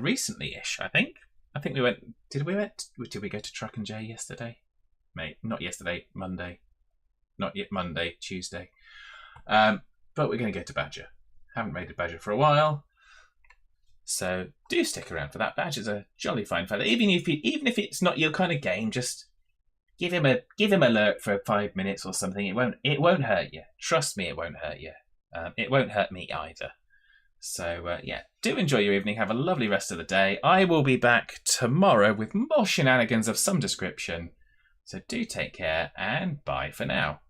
recently-ish. I think we went. Did we go to Truck and Jay yesterday? Mate, not yesterday. Monday, not yet. Monday, Tuesday. But we're going to go to Badger. Haven't raided Badger for a while. So do stick around for that. Badger's a jolly fine fella. Even if it's not your kind of game, just give him a lurk for 5 minutes or something. It won't hurt you. Trust me, it won't hurt you. It won't hurt me either. So yeah, do enjoy your evening. Have a lovely rest of the day. I will be back tomorrow with more shenanigans of some description. So do take care and bye for now.